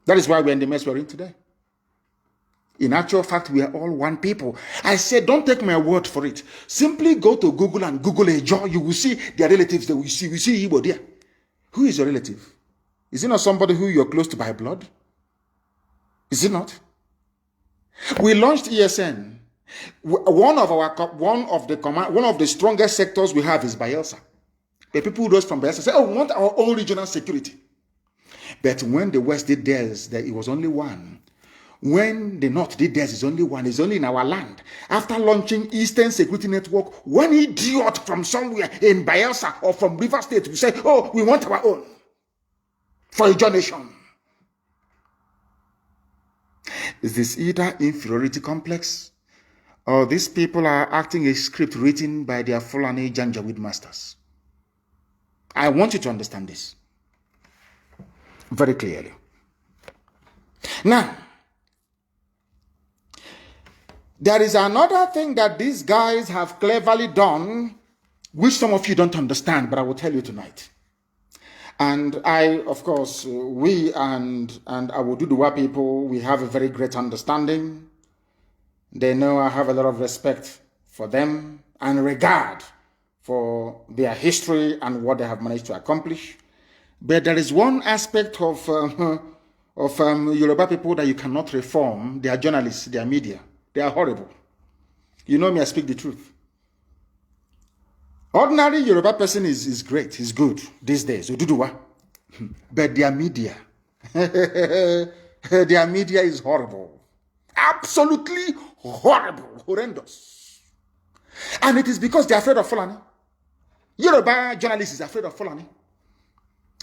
That is why we're in the mess we're in today. In actual fact, we are all one people. I said, don't take my word for it. Simply go to Google and Google Ejo. You will see their relatives that we see. We see Igbo there. Who is your relative? Is it not somebody who you're close to by blood? Is it not? We launched ESN. One of the strongest sectors we have is Bayelsa. The people who rose from Bayelsa say, oh, we want our own regional security. But when the West did theirs, it was only one. When the North did theirs, it's only one. It's only in our land. After launching Eastern Security Network, one idiot from somewhere in Bayelsa or from River State will say, oh, we want our own for a nation. Is this either inferiority complex or these people are acting a script written by their Fulani Janjaweed masters? I want you to understand this very clearly. Now, there is another thing that these guys have cleverly done, which some of you don't understand, but I will tell you tonight. And I, of course, we and our Duduwa people, we have a very great understanding. They know I have a lot of respect for them and regard for their history and what they have managed to accomplish. But there is one aspect of Yoruba people that you cannot reform. They are journalists, they are media. They are horrible. You know me, I speak the truth. Ordinary Yoruba person is great, is good these days. Ududuwa. But their media, their media is horrible. Absolutely horrible, horrendous. And it is because they are afraid of Fulani. Yoruba journalists is afraid of Fulani.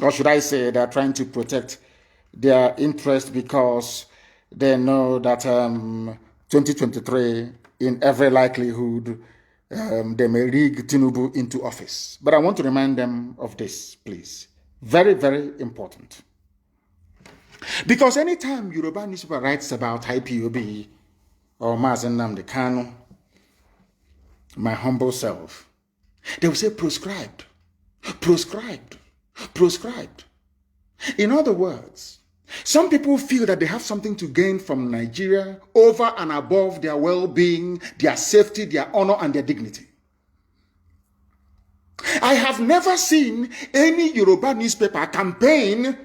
Or should I say they are trying to protect their interest because they know that 2023, in every likelihood, they may rig Tinubu into office. But I want to remind them of this, please. Very, very important. Because anytime Yoruba newspaper writes about IPOB or Mazi Nnamdi Kanu, my humble self, they will say proscribed, proscribed, proscribed. In other words, some people feel that they have something to gain from Nigeria over and above their well-being, their safety, their honor, and their dignity. I have never seen any Yoruba newspaper campaign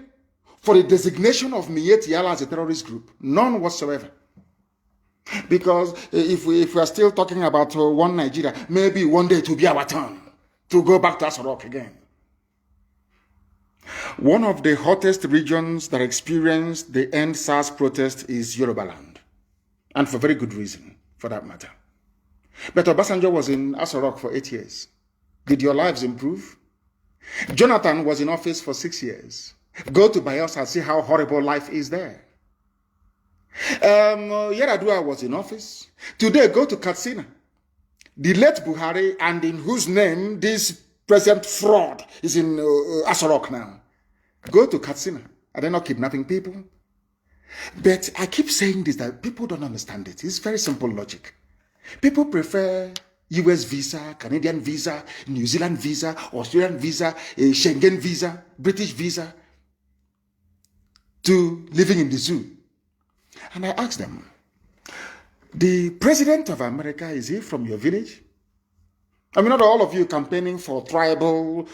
for the designation of Miyetti Allah as a terrorist group. None whatsoever. Because if we are still talking about one Nigeria, maybe one day it will be our turn to go back to Asorok again. One of the hottest regions that experienced the end SARS protest is Yoruba land. And for very good reason, for that matter. But Obasanjo was in Asorok for 8 years. Did your lives improve? Jonathan was in office for 6 years. Go to Bayelsa and see how horrible life is there. Yaradua was in office. Today, go to Katsina. The late Buhari, and in whose name this present fraud is in Asorok now. Go to Katsina. Are they not kidnapping people? But I keep saying this, that people don't understand it. It's very simple logic. People prefer US visa, Canadian visa, New Zealand visa, Australian visa, Schengen visa, British visa, to living in the zoo. And I asked them, the president of America, is he from your village? I mean, not all of you campaigning for tribal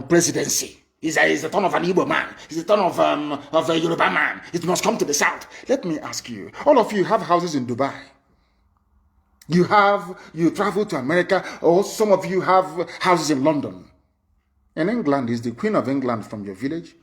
presidency. It's the turn of an Igbo man. It's the turn of a Yoruba man. It must come to the south. Let me ask you, all of you have houses in Dubai. You travel to America, or some of you have houses in London. And England is the Queen of England from your village.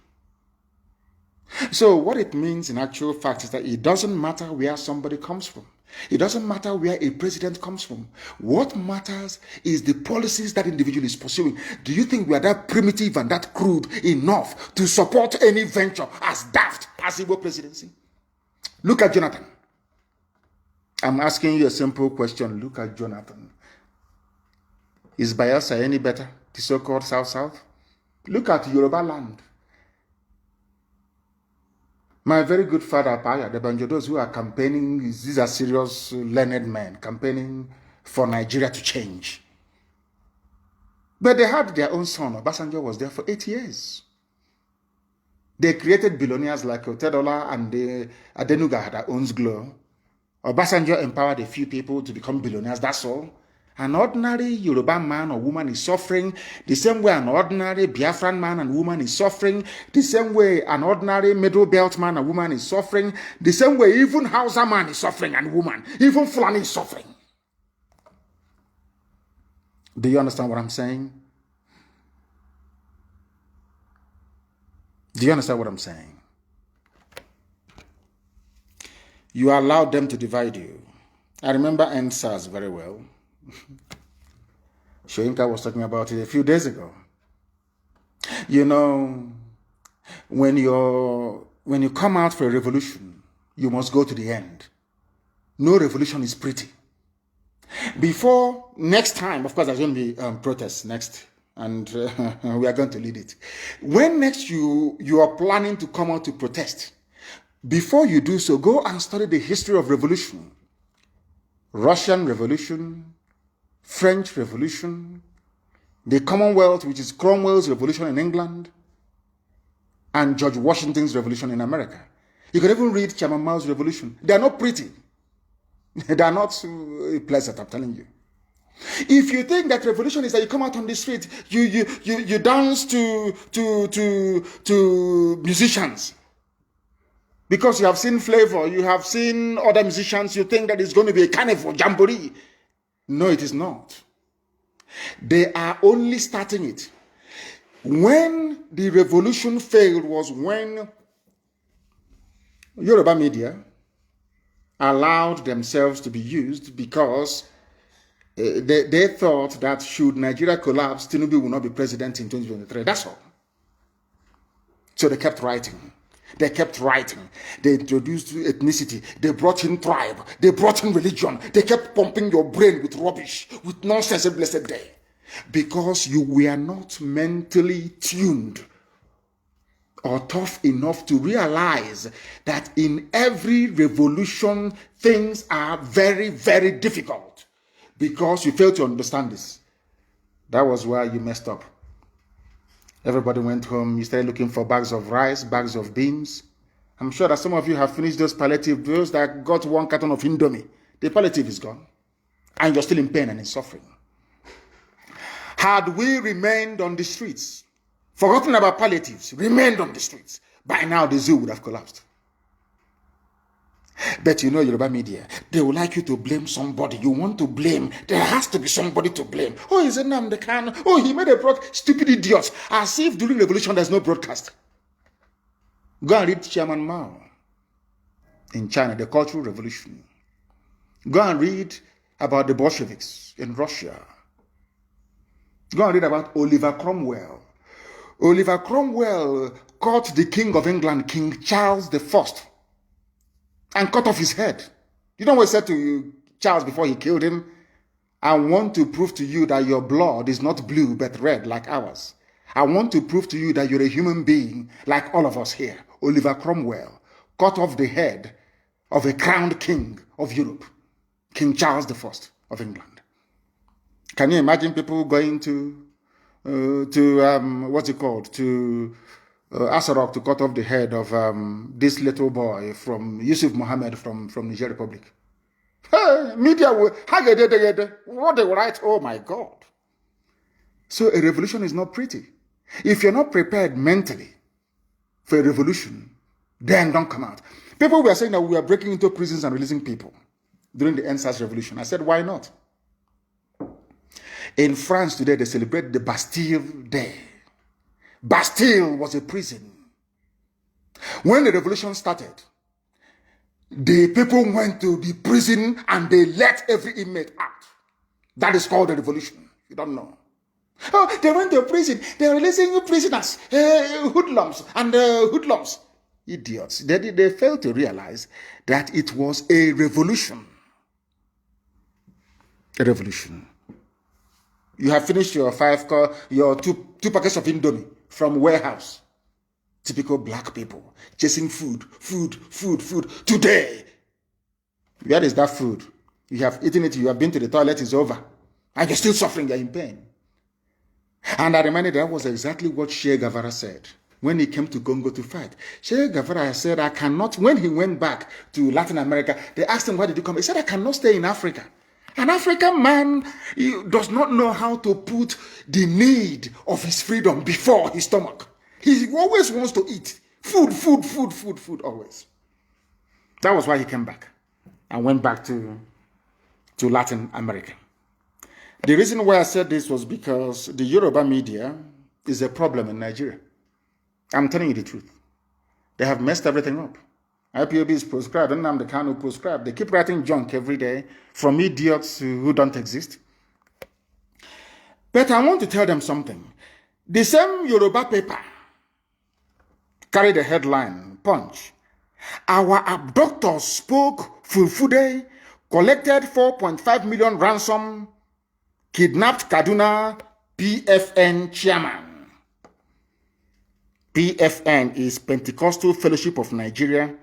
So what it means in actual fact is that it doesn't matter where somebody comes from. It doesn't matter where a president comes from. What matters is the policies that individual is pursuing. Do you think we are that primitive and that crude enough to support any venture as daft as Igbo presidency? Look at Jonathan. I'm asking you a simple question. Look at Jonathan. Is Bayelsa any better? The so-called South-South? Look at Yoruba land. My very good father, Paya, the Banjodos who are campaigning, these are serious, learned men, campaigning for Nigeria to change. But they had their own son. Obasanjo was there for 8 years. They created billionaires like Otedola and Adenuga that owns Glo. Obasanjo empowered a few people to become billionaires, that's all. An ordinary Yoruba man or woman is suffering the same way an ordinary Biafran man and woman is suffering, the same way an ordinary Middle Belt man and woman is suffering, the same way even Hausa man is suffering and woman, even Fulani is suffering. Do you understand what I'm saying? Do you understand what I'm saying? You allowed them to divide you. I remember NSAS very well. Shoyinka was talking about it a few days ago. You know, when you come out for a revolution, you must go to the end. No revolution is pretty. Before next time, of course, there's going to be protests next, and we are going to lead it. When next you are planning to come out to protest, before you do so, go and study the history of revolution. Russian Revolution, French Revolution, the Commonwealth, which is Cromwell's revolution in England, and George Washington's revolution in America. You can even read Chairman Mao's revolution. They are not pretty. They are not pleasant, I'm telling you. If you think that revolution is that you come out on the street, you dance to musicians, because you have seen Flavor, you have seen other musicians, you think that it's going to be a carnival, jamboree. No, it is not. They are only starting it. When the revolution failed was when Yoruba media allowed themselves to be used, because they thought that should Nigeria collapse, Tinubu will not be president in 2023. That's all. So they kept writing. They kept writing. They introduced ethnicity. They brought in tribe. They brought in religion. They kept pumping your brain with rubbish, with nonsense every blessed day. Because you were not mentally tuned or tough enough to realize that in every revolution, things are very, very difficult. Because you failed to understand this. That was where you messed up. Everybody went home. You started looking for bags of rice, bags of beans. I'm sure that some of you have finished those palliative bills that got 1 carton of Indomie. The palliative is gone. And you're still in pain and in suffering. Had we remained on the streets, forgotten about palliatives, remained on the streets, by now the zoo would have collapsed. But you know, Yoruba media, they would like you to blame somebody. You want to blame. There has to be somebody to blame. Oh, he's Nnamdi Kanu. Oh, he made a broadcast. Stupid idiots. As if during revolution there's no broadcast. Go and read Chairman Mao in China, the Cultural Revolution. Go and read about the Bolsheviks in Russia. Go and read about Oliver Cromwell. Oliver Cromwell caught the King of England, King Charles I, and cut off his head. You know what he said to Charles before he killed him? I want to prove to you that your blood is not blue but red like ours. I want to prove to you that you're a human being like all of us here. Oliver Cromwell cut off the head of a crowned king of Europe, King Charles I of England. Can you imagine people going to what's it called? To Asarok to cut off the head of this little boy from Yusuf Mohammed from Niger Republic. Hey, media will, what they will write, oh my God. So a revolution is not pretty. If you're not prepared mentally for a revolution, then don't come out. People were saying that we are breaking into prisons and releasing people during the NSAS revolution. I said, why not? In France today, they celebrate the Bastille Day. Bastille was a prison. When the revolution started, the people went to the prison and they let every inmate out. That is called the revolution. You don't know. Oh, they went to prison. They're releasing prisoners, hoodlums and hoodlums. Idiots. They failed to realize that it was a revolution. A revolution. You have finished your two packets of Indomie from warehouse. Typical black people chasing food. Today, where is that food? You have eaten it, you have been to the toilet, it's over. And you're still suffering, you're in pain. And I reminded that was exactly what Che Guevara said when he came to Congo to fight. Che Guevara said, I cannot, when he went back to Latin America, they asked him, why did you come? He said, I cannot stay in Africa. An African man does not know how to put the need of his freedom before his stomach. He always wants to eat. Food, always. That was why he came back and went back to Latin America. The reason why I said this was because the Yoruba media is a problem in Nigeria. I'm telling you the truth. They have messed everything up. IPOB is proscribed, Nnamdi Kanu proscribed. They keep writing junk every day from idiots who don't exist. But I want to tell them something. The same Yoruba paper carried the headline, Punch. Our abductors spoke Fulfude, collected 4.5 million ransom, kidnapped Kaduna PFN chairman. PFN is Pentecostal Fellowship of Nigeria.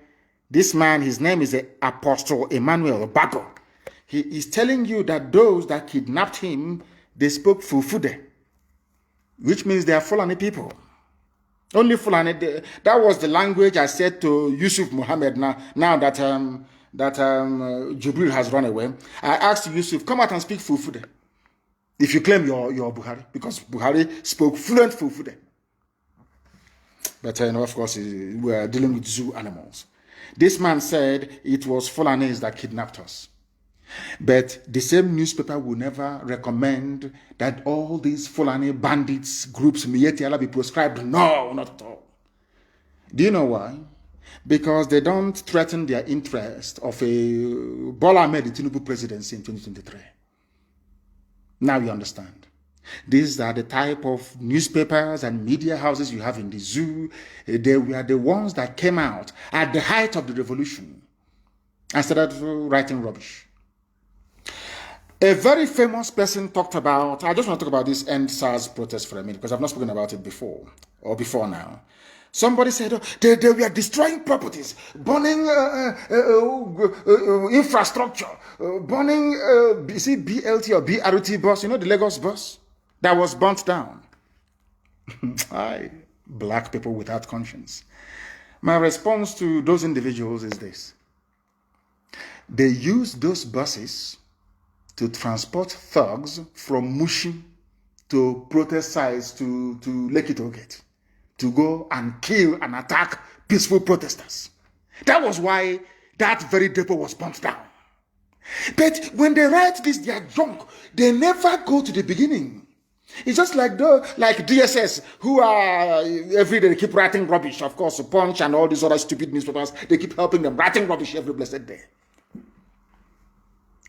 This man, his name is Apostle Emmanuel Bago. He is telling you that those that kidnapped him, they spoke Fulfude, which means they are Fulani people. Only Fulani. That was the language I said to Yusuf Muhammad now that Jubril has run away. I asked Yusuf, come out and speak Fulfude. If you claim you're Buhari, because Buhari spoke fluent Fulfude. But of course, we are dealing with zoo animals. This man said it was Fulanis that kidnapped us. But the same newspaper will never recommend that all these Fulani bandits groups be proscribed. No, not at all. Do you know why? Because they don't threaten their interest of a Bola Ahmed Tinubu presidency in 2023. Now you understand. These are the type of newspapers and media houses you have in the zoo. They were the ones that came out at the height of the revolution and started writing rubbish. A very famous person talked about, I just want to talk about this End SARS protest for a minute because I've not spoken about it before now. Somebody said they were destroying properties, burning infrastructure, burning BLT or BRT bus, the Lagos bus that was burnt down. Black people without conscience. My response to those individuals is this. They used those buses to transport thugs from Mushi to protest sites to Lekki Tollgate to go and kill and attack peaceful protesters. That was why that very depot was burnt down. But when they write this, their junk, they never go to the beginning. It's just like DSS, who are every day they keep writing rubbish. Of course, Punch and all these other stupid newspapers, they keep helping them writing rubbish every blessed day.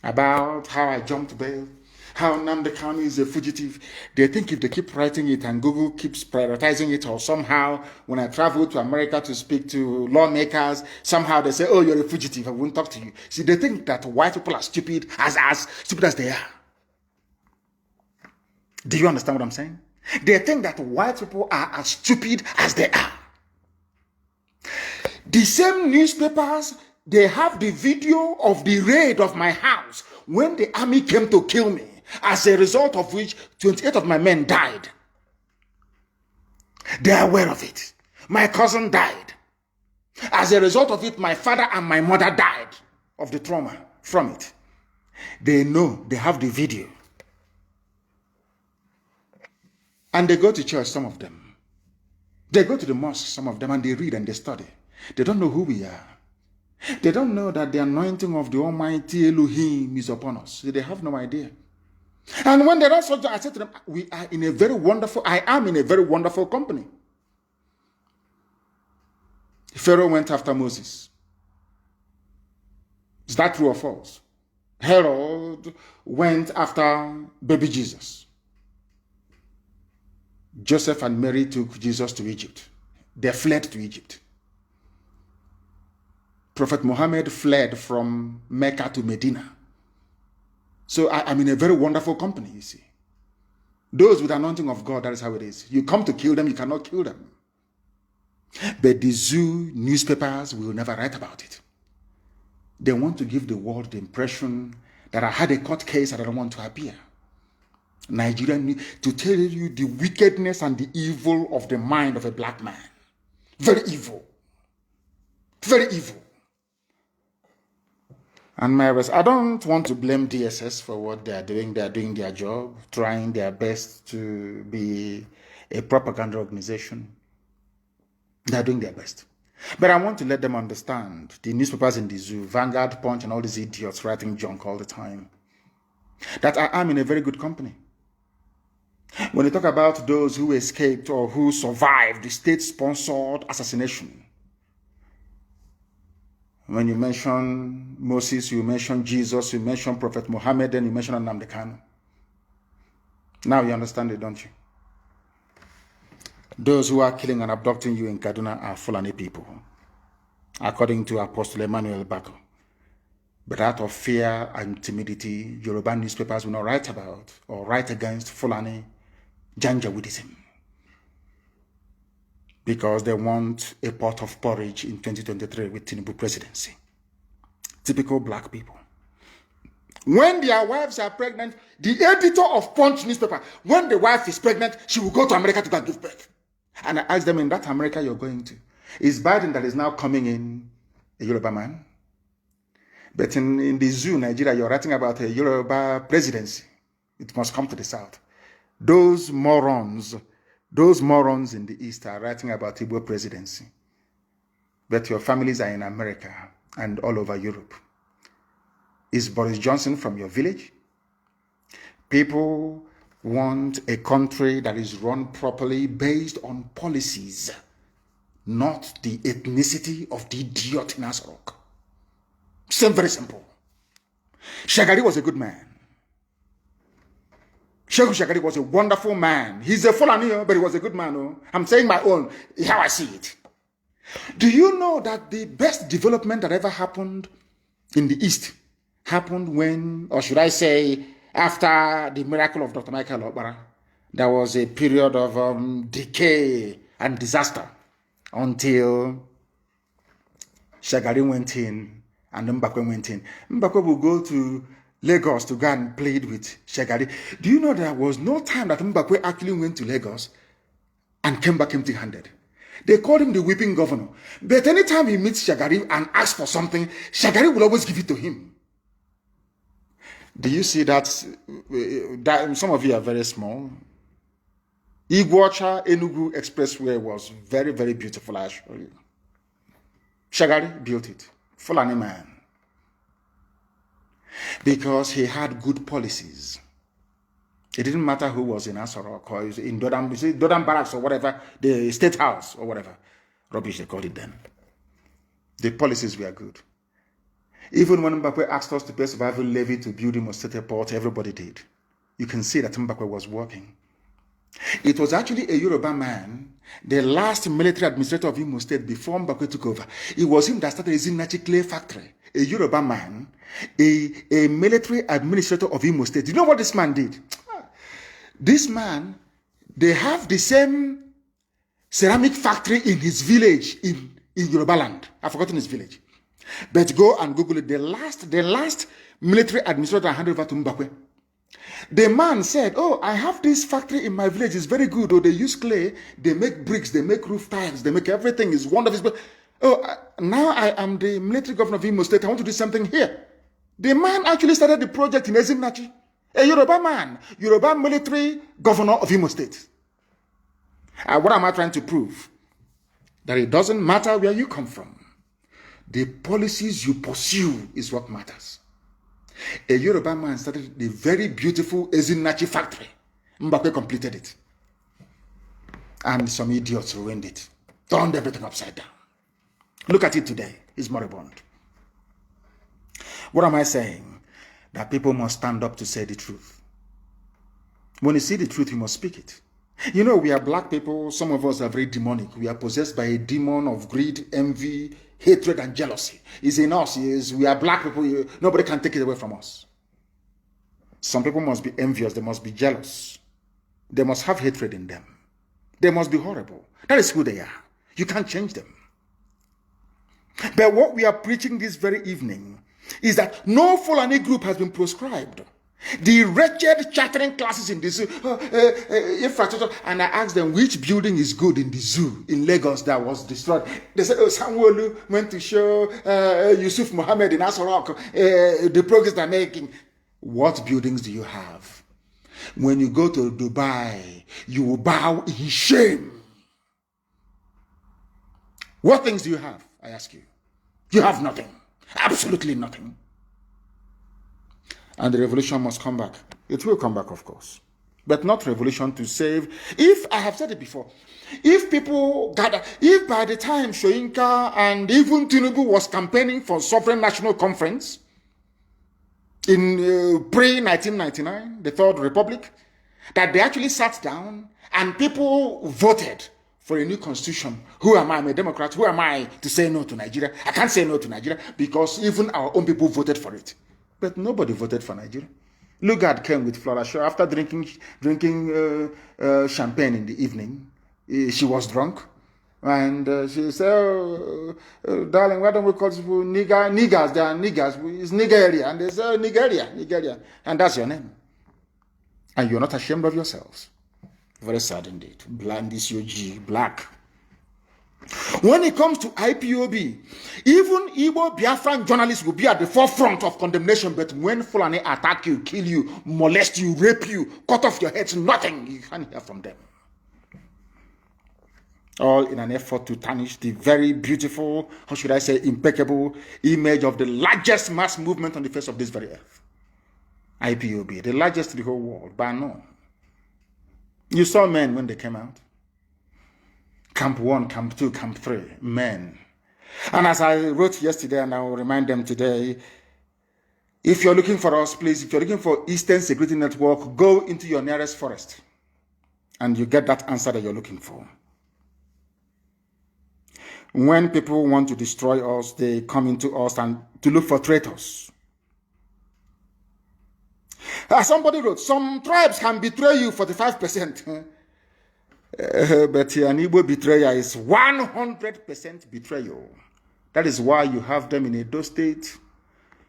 About how I jumped bail, how Nnamdi Kanu is a fugitive. They think if they keep writing it and Google keeps prioritizing it, or somehow when I travel to America to speak to lawmakers, somehow they say, oh, you're a fugitive, I won't talk to you. See, they think that white people are stupid, as stupid as they are. Do you understand what I'm saying? They think that white people are as stupid as they are. The same newspapers, they have the video of the raid of my house when the army came to kill me, as a result of which 28 of my men died. They are aware of it. My cousin died. As a result of it, my father and my mother died of the trauma from it. They know, they have the video. And they go to church, some of them. They go to the mosque, some of them, and they read and they study. They don't know who we are. They don't know that the anointing of the Almighty Elohim is upon us. They have no idea. And when they don't so, I said to them, I am in a very wonderful company. Pharaoh went after Moses. Is that true or false? Herod went after baby Jesus. Joseph and Mary took Jesus to Egypt. They fled to Egypt. Prophet Muhammad fled from Mecca to Medina. So I'm in a very wonderful company, you see. Those with the anointing of God, that is how it is. You come to kill them, you cannot kill them. But the zoo newspapers will never write about it. They want to give the world the impression that I had a court case and I don't want to appear. Nigerian, to tell you the wickedness and the evil of the mind of a black man. Very evil. Very evil. And I don't want to blame DSS for what they are doing. They are doing their job, trying their best to be a propaganda organization. They are doing their best. But I want to let them understand, the newspapers in the zoo, Vanguard, Punch, and all these idiots writing junk all the time, that I am in a very good company. When you talk about those who escaped or who survived the state-sponsored assassination, when you mention Moses, you mention Jesus, you mention Prophet Muhammad, then you mention Nnamdi Kanu. Now you understand it, don't you? Those who are killing and abducting you in Kaduna are Fulani people, according to Apostle Emmanuel Bako. But out of fear and timidity, Yoruba newspapers will not write about or write against Fulani Janjaweedism, because they want a pot of porridge in 2023 with Tinubu presidency. Typical black people. When their wives are pregnant, the editor of Punch newspaper, when the wife is pregnant, she will go to America to go and give birth. And I ask them, in that America you're going to, is Biden that is now coming in a Yoruba man? But in the zoo, Nigeria, you're writing about a Yoruba presidency. It must come to the south. Those morons in the east are writing about Igbo presidency. But your families are in America and all over Europe. Is Boris Johnson from your village? People want a country that is run properly based on policies, not the ethnicity of the idiot in Asarok. Very simple. Shagari was a good man. Sheikh Shagari was a wonderful man. He's a Fulani, but he was a good man. Oh. I'm saying my own, how I see it. Do you know that the best development that ever happened in the East happened when, or should I say, after the miracle of Dr. Michael Obara? There was a period of decay and disaster until Shagari went in and Mbakwe went in. Mbakwe will go to Lagos to go and plead with Shagari. Do you know there was no time that Mbakwe actually went to Lagos and came back empty-handed? They called him the weeping governor. But anytime he meets Shagari and asks for something, Shagari will always give it to him. Do you see that? Some of you are very small. Iguacha Enugu Expressway was very, very beautiful, I assure you. Shagari built it. Fulani man. Because he had good policies. It didn't matter who was in Asarok or in Dodam Barracks or whatever, the State House or whatever. Rubbish they called it then. The policies were good. Even when Mbakwe asked us to pay survival levy to build Imo State Airport, everybody did. You can see that Mbakwe was working. It was actually a Yoruba man, the last military administrator of Imo State before Mbakwe took over. It was him that started a Zinachi clay factory. A Yoruba man, a military administrator of Imo State. Do you know what this man did? This man, they have the same ceramic factory in his village in Yoruba land. I've forgotten his village. But go and Google it. The last military administrator I handed over to Mbakwe. The man said, oh, I have this factory in my village. It's very good. Oh, they use clay. They make bricks. They make roof tiles. They make everything. It's wonderful. Oh, now I am the military governor of Imo State. I want to do something here. The man actually started the project in Ezimnachi. A Yoruba man. Yoruba military governor of Imo State. What am I trying to prove? That it doesn't matter where you come from. The policies you pursue is what matters. A Yoruba man started the very beautiful Ezinachi factory. Mbakwe completed it. And some idiots ruined it. Turned everything upside down. Look at it today. It's moribund. What am I saying? That people must stand up to say the truth. When you see the truth, you must speak it. You know, we are black people. Some of us are very demonic. We are possessed by a demon of greed, envy, hatred, and jealousy. It's in us. We are black people. Nobody can take it away from us. Some people must be envious. They must be jealous. They must have hatred in them. They must be horrible. That is who they are. You can't change them. But what we are preaching this very evening is that no Fulani group has been proscribed. The wretched chattering classes in the zoo, infrastructure, and I asked them which building is good in the zoo in Lagos that was destroyed. They said, Sanwo-Olu went to show Yusuf Mohammed in Asorok the progress they're making. What buildings do you have? When you go to Dubai, you will bow in shame. What things do you have? I ask you. You have nothing. Absolutely nothing. And the revolution must come back. It will come back, of course. But not revolution to save. If, I have said it before, if people gather, if by the time Soyinka and even Tinubu was campaigning for Sovereign National Conference in pre-1999, the Third Republic, that they actually sat down and people voted for a new constitution. Who am I? I'm a Democrat. Who am I to say no to Nigeria? I can't say no to Nigeria because even our own people voted for it. But nobody voted for Nigeria. Lugard came with Flora Shaw after drinking champagne in the evening. She was drunk. And she said, darling, why don't we call people niggers? They are niggers. It's Nigeria. And they say, Nigeria. And that's your name. And you're not ashamed of yourselves. Very sad indeed. Blind is your G, black. When it comes to IPOB, even Igbo Biafran journalists will be at the forefront of condemnation, but when Fulani attack you, kill you, molest you, rape you, cut off your heads, nothing, you can't hear from them. All in an effort to tarnish the very beautiful, how should I say, impeccable image of the largest mass movement on the face of this very earth. IPOB, the largest in the whole world, by no. You saw men when they came out. Camp 1, Camp 2, Camp 3, men. And as I wrote yesterday, and I will remind them today, if you're looking for us, please, if you're looking for Eastern Security Network, go into your nearest forest. And you get that answer that you're looking for. When people want to destroy us, they come into us and to look for traitors. Somebody wrote, some tribes can betray you 45%. But an Igbo betrayer is 100% betrayal. That is why you have them in Edo State,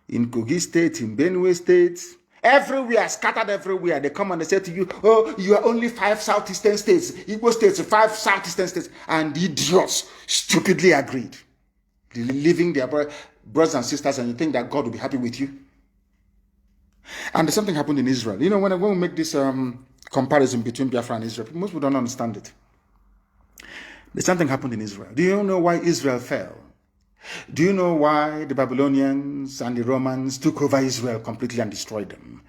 in Kogi State, in Benue State, everywhere, scattered everywhere. They come and they say to you, oh, you are only 5 southeastern states, Igbo states, 5 southeastern states. And the idiots stupidly agreed. They're leaving their brothers and sisters, and you think that God will be happy with you. And the same thing happened in Israel. You know, when we make this comparison between Biafra and Israel, most people don't understand it. The same thing happened in Israel. Do you know why Israel fell? Do you know why the Babylonians and the Romans took over Israel completely and destroyed them?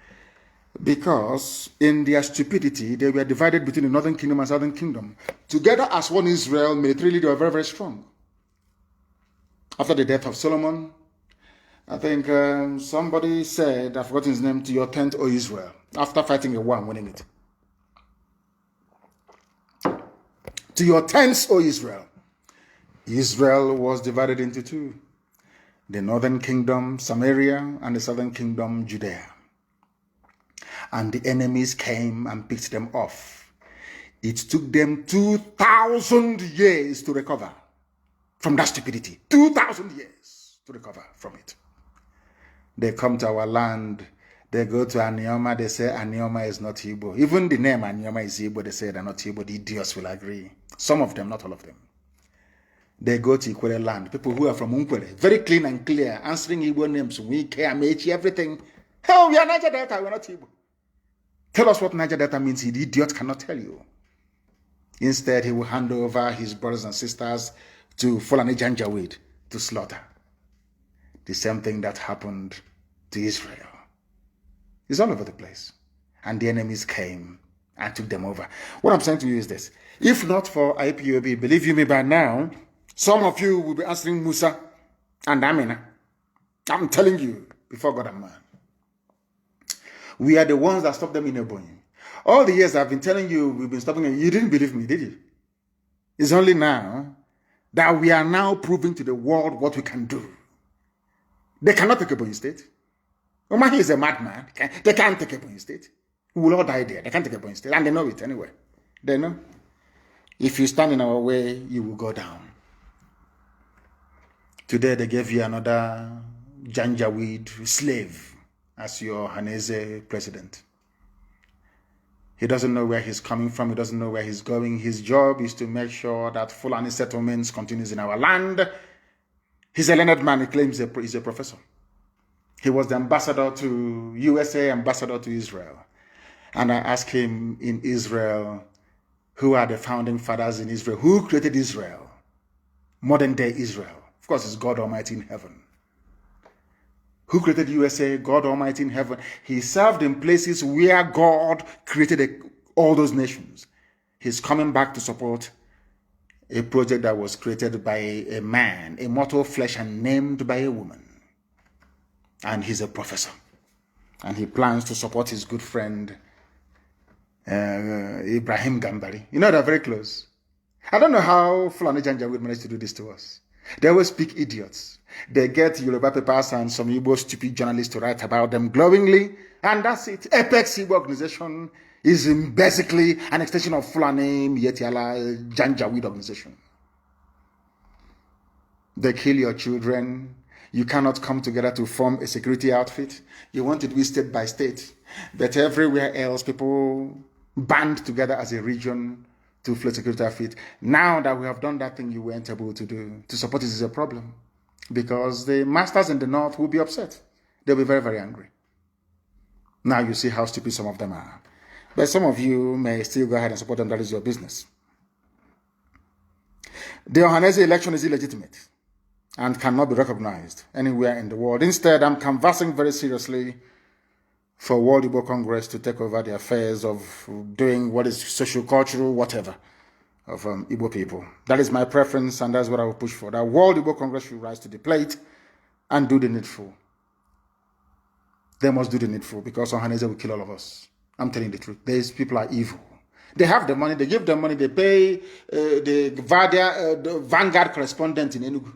Because in their stupidity, they were divided between the northern kingdom and southern kingdom. Together as one Israel, militarily they were very, very strong. After the death of Solomon, I think somebody said, I've forgotten his name, to your tent, O Israel, after fighting a war and winning it. To your tents, O Israel. Israel was divided into 2. The northern kingdom, Samaria, and the southern kingdom, Judea. And the enemies came and picked them off. It took them 2,000 years to recover from that stupidity. 2,000 years to recover from it. They come to our land, they go to Anioma, they say Anioma is not Igbo. Even the name Anioma is Igbo, they say they're not Igbo. The idiots will agree. Some of them, not all of them. They go to Ikwere land, people who are from Unkwere, very clean and clear, answering Igbo names, Wike, Amechi, everything. Hell, we are Niger Delta, we're not Igbo. Tell us what Niger Delta means, the idiot cannot tell you. Instead, he will hand over his brothers and sisters to Fulani Janjaweed to slaughter. The same thing that happened to Israel. It's all over the place. And the enemies came and took them over. What I'm saying to you is this. If not for IPOB, believe you me, by now, some of you will be answering Musa and Amina. I'm telling you, before God and man. We are the ones that stopped them in Ebonyi. All the years I've been telling you, we've been stopping them. You didn't believe me, did you? It's only now that we are now proving to the world what we can do. They cannot take Ebonyi State. Omahi is a madman. They can't take Ebonyi State. We will all die there. They can't take Ebonyi State. And they know it anyway. They know. If you stand in our way, you will go down. Today they gave you another Janjaweed slave as your Hanese president. He doesn't know where he's coming from. He doesn't know where he's going. His job is to make sure that Fulani settlements continues in our land. He's a learned man. He claims he's a professor. He was the ambassador to USA, ambassador to Israel. And I asked him in Israel, who are the founding fathers in Israel? Who created Israel? Modern day Israel. Of course, it's God Almighty in heaven. Who created USA? God Almighty in heaven. He served in places where God created all those nations. He's coming back to support a project that was created by a man, a mortal flesh, and named by a woman. And he's a professor. And he plans to support his good friend, Ibrahim Gambari. You know, they're very close. I don't know how Fulani Janjaweed managed to do this to us. They always speak idiots. They get Yoruba papers and some Igbo stupid journalists to write about them glowingly, and that's it. Apex Igbo organization is basically an extension of Fulani Yetiala Janjaweed organization. They kill your children. You cannot come together to form a security outfit. You want it to be state by state. But everywhere else, people band together as a region to float security outfit. Now that we have done that thing you weren't able to do, to support it is a problem. Because the masters in the north will be upset. They'll be very, very angry. Now you see how stupid some of them are. But some of you may still go ahead and support them. That is your business. The Ohanese election is illegitimate and cannot be recognized anywhere in the world. Instead, I'm canvassing very seriously for World Igbo Congress to take over the affairs of doing what is socio-cultural, whatever, of Igbo people. That is my preference, and that's what I will push for. That World Igbo Congress should rise to the plate and do the needful. They must do the needful, because Ohanese will kill all of us. I'm telling you the truth. These people are evil. They have the money. They give them money. They pay the Vanguard correspondent in Enugu.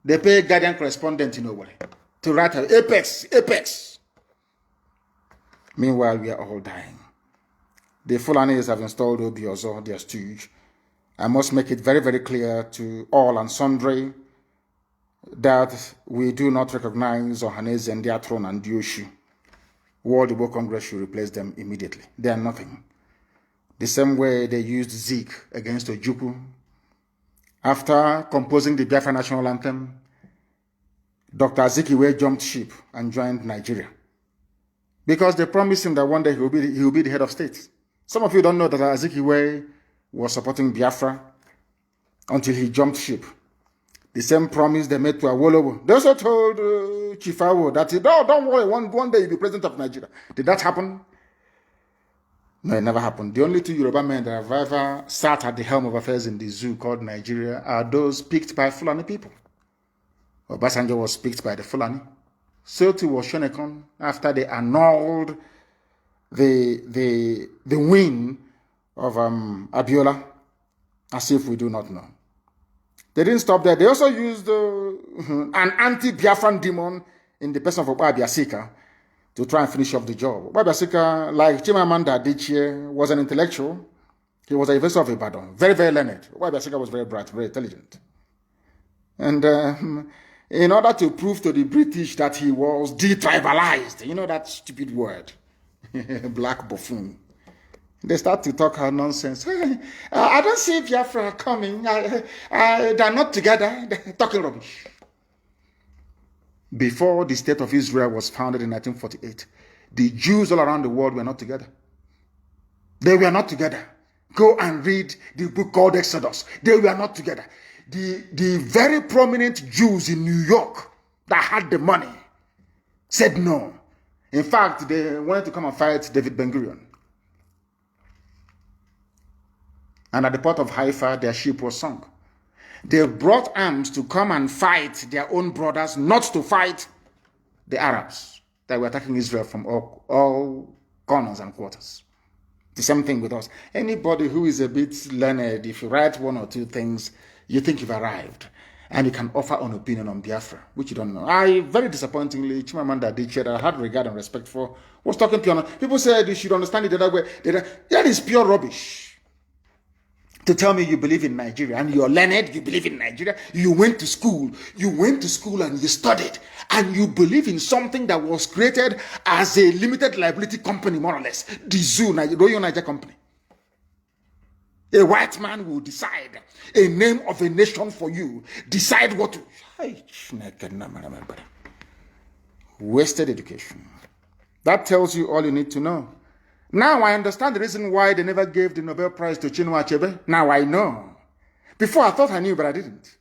They pay Guardian correspondent in Owerri to write Apex. Meanwhile, we are all dying. The Fulanis have installed Obiozo, their stooge. I must make it very, very clear to all and sundry that we do not recognize Ohanese and their throne and Dioshu. World Igbo Congress should replace them immediately. They are nothing. The same way they used Zeke against Ojukwu. After composing the Biafra national anthem, Dr. Azikiwe jumped ship and joined Nigeria. Because they promised him that one day he will be the head of state. Some of you don't know that Azikiwe was supporting Biafra until he jumped ship. The same promise they made to Awolowo. They also told Chief Awo that, don't worry, one day you'll be president of Nigeria. Did that happen? No, it never happened. The only two Yoruba men that have ever sat at the helm of affairs in the zoo called Nigeria are those picked by Fulani people. Obasanjo was picked by the Fulani. So too was Shonekon after they annulled the win of Abiola, as if we do not know. They didn't stop there. They also used an anti-Biafran demon in the person of Obabiasika to try and finish off the job. Obabiasika, like Chimamanda Adichie, was an intellectual. He was a University of Ibadan, very, very learned. Obabiasika was very bright, very intelligent. And in order to prove to the British that he was detribalized, you know that stupid word, black buffoon, they start to talk nonsense. I don't see Biafra coming. They're not together. They're talking rubbish. Before the state of Israel was founded in 1948, the Jews all around the world were not together. They were not together. Go and read the book called Exodus. They were not together. The very prominent Jews in New York that had the money said no. In fact, they wanted to come and fight David Ben-Gurion. And at the port of Haifa, their ship was sunk. They brought arms to come and fight their own brothers, not to fight the Arabs that were attacking Israel from all corners and quarters. The same thing with us. Anybody who is a bit learned, if you write one or two things, you think you've arrived. And you can offer an opinion on Biafra, which you don't know. Very disappointingly, Chimamanda Adichie, that I had regard and respect for, was talking pure. People said you should understand it the other way. That is pure rubbish. To tell me you believe in Nigeria and you're learned, you believe in Nigeria, you went to school and you studied, and you believe in something that was created as a limited liability company, more or less, the zoo, Royal Niger Company. A white man will decide a name of a nation for you, decide what to... Wasted education. That tells you all you need to know. Now I understand the reason why they never gave the Nobel Prize to Chinua Achebe. Now I know. Before I thought I knew, but I didn't.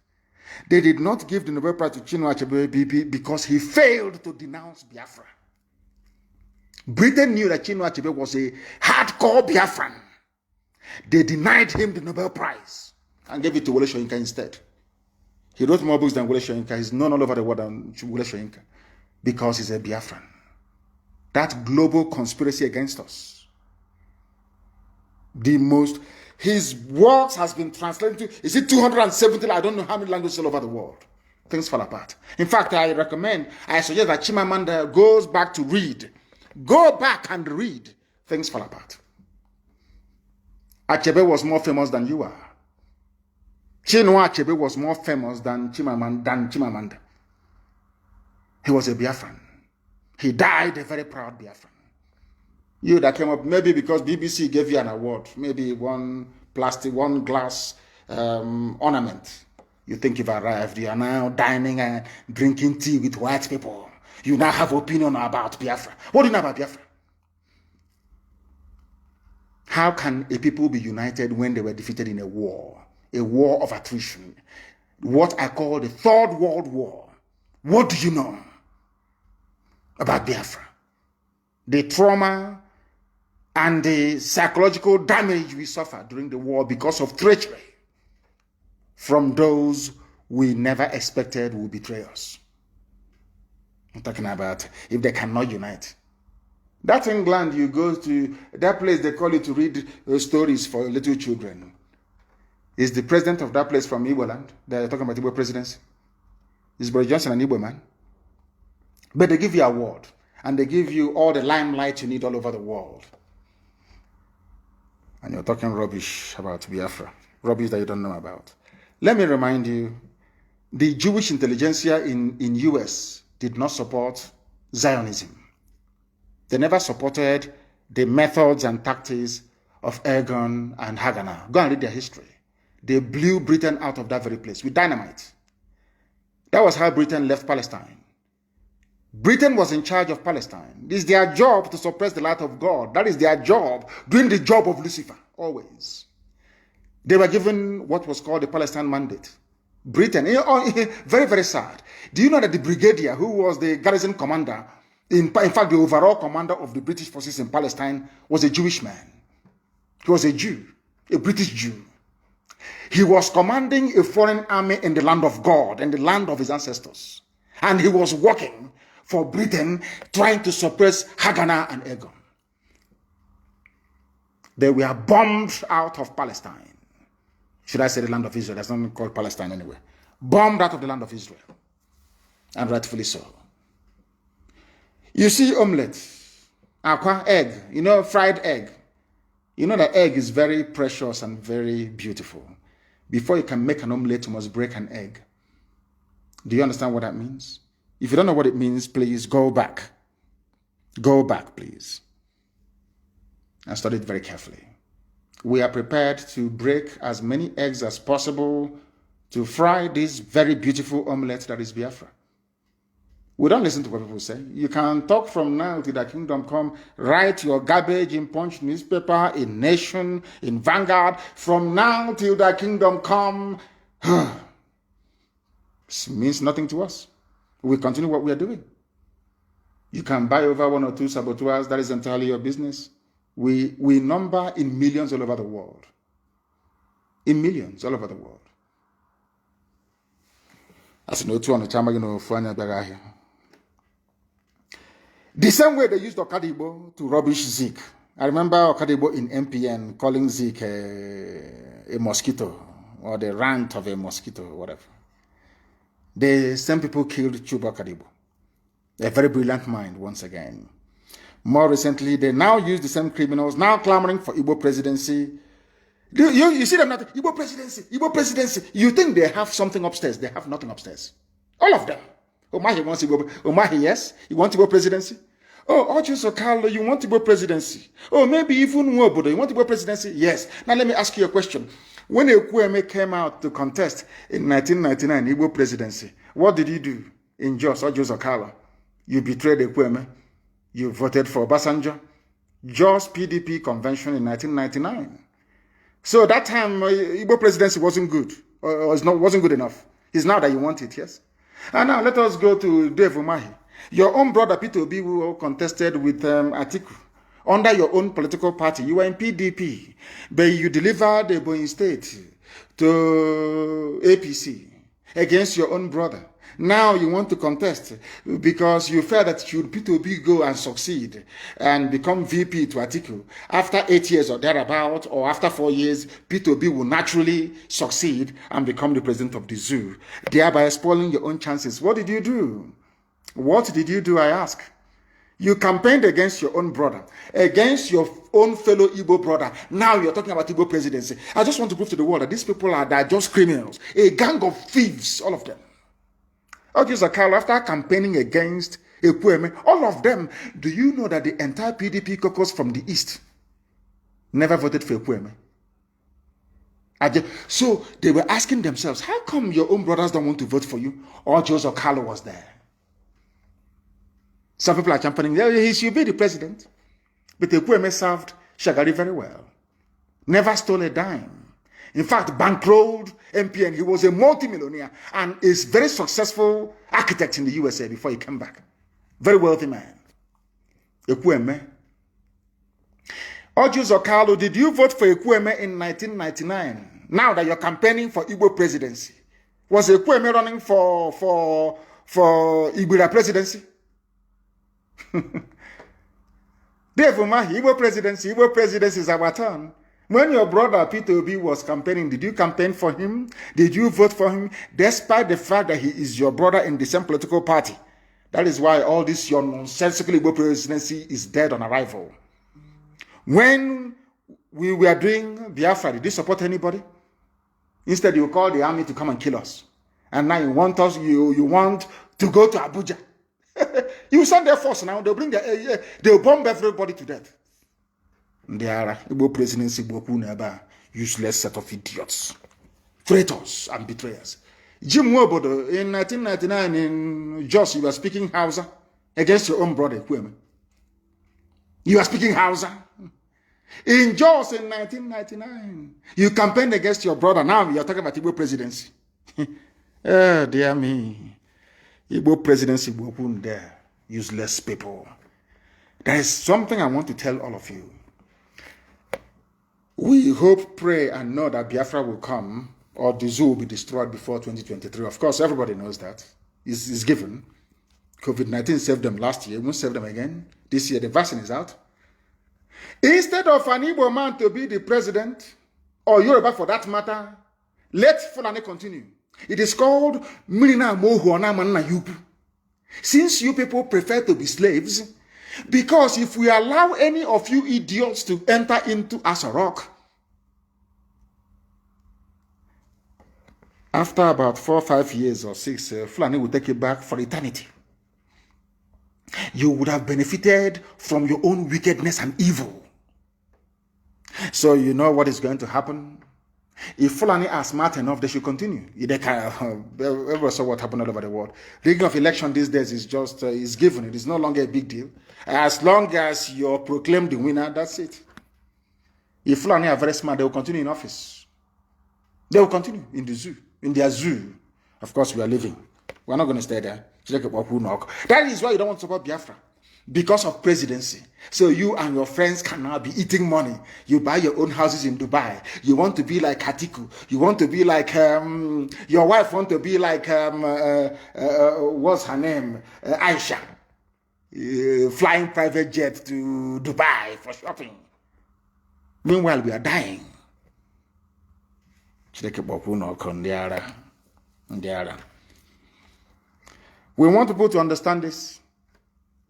They did not give the Nobel Prize to Chinua Achebe because he failed to denounce Biafra. Britain knew that Chinua Achebe was a hardcore Biafran. They denied him the Nobel Prize and gave it to Wole Soyinka instead. He wrote more books than Wole Soyinka. He's known all over the world than Wole Soyinka because he's a Biafran. That global conspiracy against us. His works has been translated to, is it 270? I don't know how many languages all over the world. Things fall apart. In fact, I suggest that Chimamanda goes back to read. Go back and read. Things fall apart. Achebe was more famous than you are. Chinua Achebe was more famous than Chimamanda. He was a Biafran. He died a very proud Biafran. You that came up, maybe because BBC gave you an award, maybe one glass ornament. You think you've arrived. You are now dining and drinking tea with white people. You now have opinion about Biafra. What do you know about Biafra? How can a people be united when they were defeated in a war of attrition? What I call the Third World War. What do you know about Biafra? The trauma and the psychological damage we suffered during the war because of treachery from those we never expected would betray us. I'm talking about if they cannot unite. That England, you go to, that place they call you to read stories for little children. Is the president of that place from Igbo land? They're talking about Igbo presidency. Is Boris Johnson an Igbo man? But they give you an award. And they give you all the limelight you need all over the world. And you're talking rubbish about Biafra. Rubbish that you don't know about. Let me remind you, the Jewish intelligentsia in US did not support Zionism. They never supported the methods and tactics of Ergon and Haganah. Go and read their history. They blew Britain out of that very place with dynamite. That was how Britain left Palestine. Britain was in charge of Palestine. It is their job to suppress the light of God. That is their job, doing the job of Lucifer, always. They were given what was called the Palestine Mandate. Britain, very, very sad. Do you know that the brigadier, who was the garrison commander, in fact, the overall commander of the British forces in Palestine, was a Jewish man. He was a Jew, a British Jew. He was commanding a foreign army in the land of God, in the land of his ancestors. And he was working for Britain, trying to suppress Haganah and Ergon. They were bombed out of Palestine. Should I say the land of Israel? That's not called Palestine anyway. Bombed out of the land of Israel. And rightfully so. You see omelette, aqua, egg, fried egg. You know that egg is very precious and very beautiful. Before you can make an omelette, you must break an egg. Do you understand what that means? If you don't know what it means, please go back. Go back, please. And study it very carefully. We are prepared to break as many eggs as possible to fry this very beautiful omelette that is Biafra. We don't listen to what people say. You can talk from now till the kingdom come, write your garbage in Punch newspaper, in Nation, in Vanguard. From now till the kingdom come, means nothing to us. We continue what we are doing. You can buy over 1 or 2 saboteurs. That is entirely your business. We number in millions all over the world. In millions all over the world. As you know, the same way they used Okadibo to rubbish Zeke. I remember Okadibo in MPN calling Zeke a mosquito, or the rant of a mosquito, or whatever. The same people killed Chuba Okadibo. A very brilliant mind, once again. More recently, they now use the same criminals, now clamoring for Igbo presidency. You see them not, Igbo presidency, Igbo presidency. You think they have something upstairs. They have nothing upstairs. All of them. Omahi wants Igbo. Omahi, yes. You want Igbo presidency? Oh, Ochuso Carlo, you want Igbo presidency? Oh, maybe even Nwobodo, you want Igbo presidency? Yes. Now let me ask you a question. When Ekwueme came out to contest in 1999 Igbo presidency, what did you do in Jos, Ochuso Carlo? You betrayed Ekwueme. You voted for Obasanjo. Jos PDP convention in 1999. So that time, Igbo presidency wasn't good, or wasn't good enough. It's now that you want it, yes? And now let us go to Dave Umahi. Your own brother Peter Obi who contested with Atiku under your own political party. You were in PDP, but you delivered Ebonyi State to APC against your own brother. Now you want to contest because you felt that should Peter Obi go and succeed and become VP to Atiku, after 8 years or thereabout, or after 4 years, Peter Obi will naturally succeed and become the president of the zoo, thereby spoiling your own chances. What did you do? What did you do, I ask? You campaigned against your own brother, against your own fellow Igbo brother. Now you're talking about Igbo presidency. I just want to prove to the world that these people are just criminals, a gang of thieves, all of them. Okay, so Carl, after campaigning against Ekwueme, all of them, do you know that the entire PDP caucus from the East never voted for Ekwueme? So they were asking themselves, how come your own brothers don't want to vote for you? Or Joseph Carlo was there. Some people are championing, he should be the president. But Ekwueme served Shagari very well. Never stole a dime. In fact, bankrolled MPN. He was a multimillionaire and is very successful architect in the USA before he came back. Very wealthy man. Ekwueme. Ojuzo Carlo, did you vote for Ekwueme in 1999? Now that you're campaigning for Igbo presidency, was Ekwueme running for Ibira presidency? Dave Umahi, Igbo presidency is our turn. When your brother Peter Obi was campaigning, did you campaign for him? Did you vote for him? Despite the fact that he is your brother in the same political party. That is why all this your nonsensical Igbo presidency is dead on arrival. When we were doing Biafra, did you support anybody? Instead, you call the army to come and kill us. And now you want to go to Abuja. You send their force now, they'll bomb everybody to death. They are Igbo presidency, useless set of idiots, traitors and betrayers. Jim Nwobodo, in 1999 in Jos, you were speaking Hausa against your own brother, Ekwueme. You are speaking Hausa. In Jos in 1999, you campaigned against your brother. Now you are talking about Igbo presidency. Oh, dear me. Igbo presidency, there, useless people. There is something I want to tell all of you. We hope, pray, and know that Biafra will come, or the zoo will be destroyed before 2023. Of course, everybody knows that. It's given. COVID-19 saved them last year. It won't save them again. This year, the vaccine is out. Instead of an Igbo man to be the president, or Yoruba for that matter, let Fulani continue. It is called Mirina Mohuana Manna Yupu. Since you people prefer to be slaves, because if we allow any of you idiots to enter into Asarok, after about 4 or 5 years or 6, Fulani will take it back for eternity. You would have benefited from your own wickedness and evil. So you know what is going to happen? If Fulani are smart enough, they should continue. They can. Everyone saw what happened all over the world. Rigging of election these days is just is given. It is no longer a big deal. As long as you're proclaimed the winner, that's it. If Fulani are very smart, they will continue in office. They will continue in the zoo, in their zoo. Of course, we are living. We're not going to stay there. That is why you don't want to support Biafra. Because of presidency. So you and your friends can now be eating money. You buy your own houses in Dubai. You want to be like Atiku. You want to be like, your wife want to be like, what's her name? Aisha. Flying private jet to Dubai for shopping. Meanwhile, we are dying. We want people to understand this.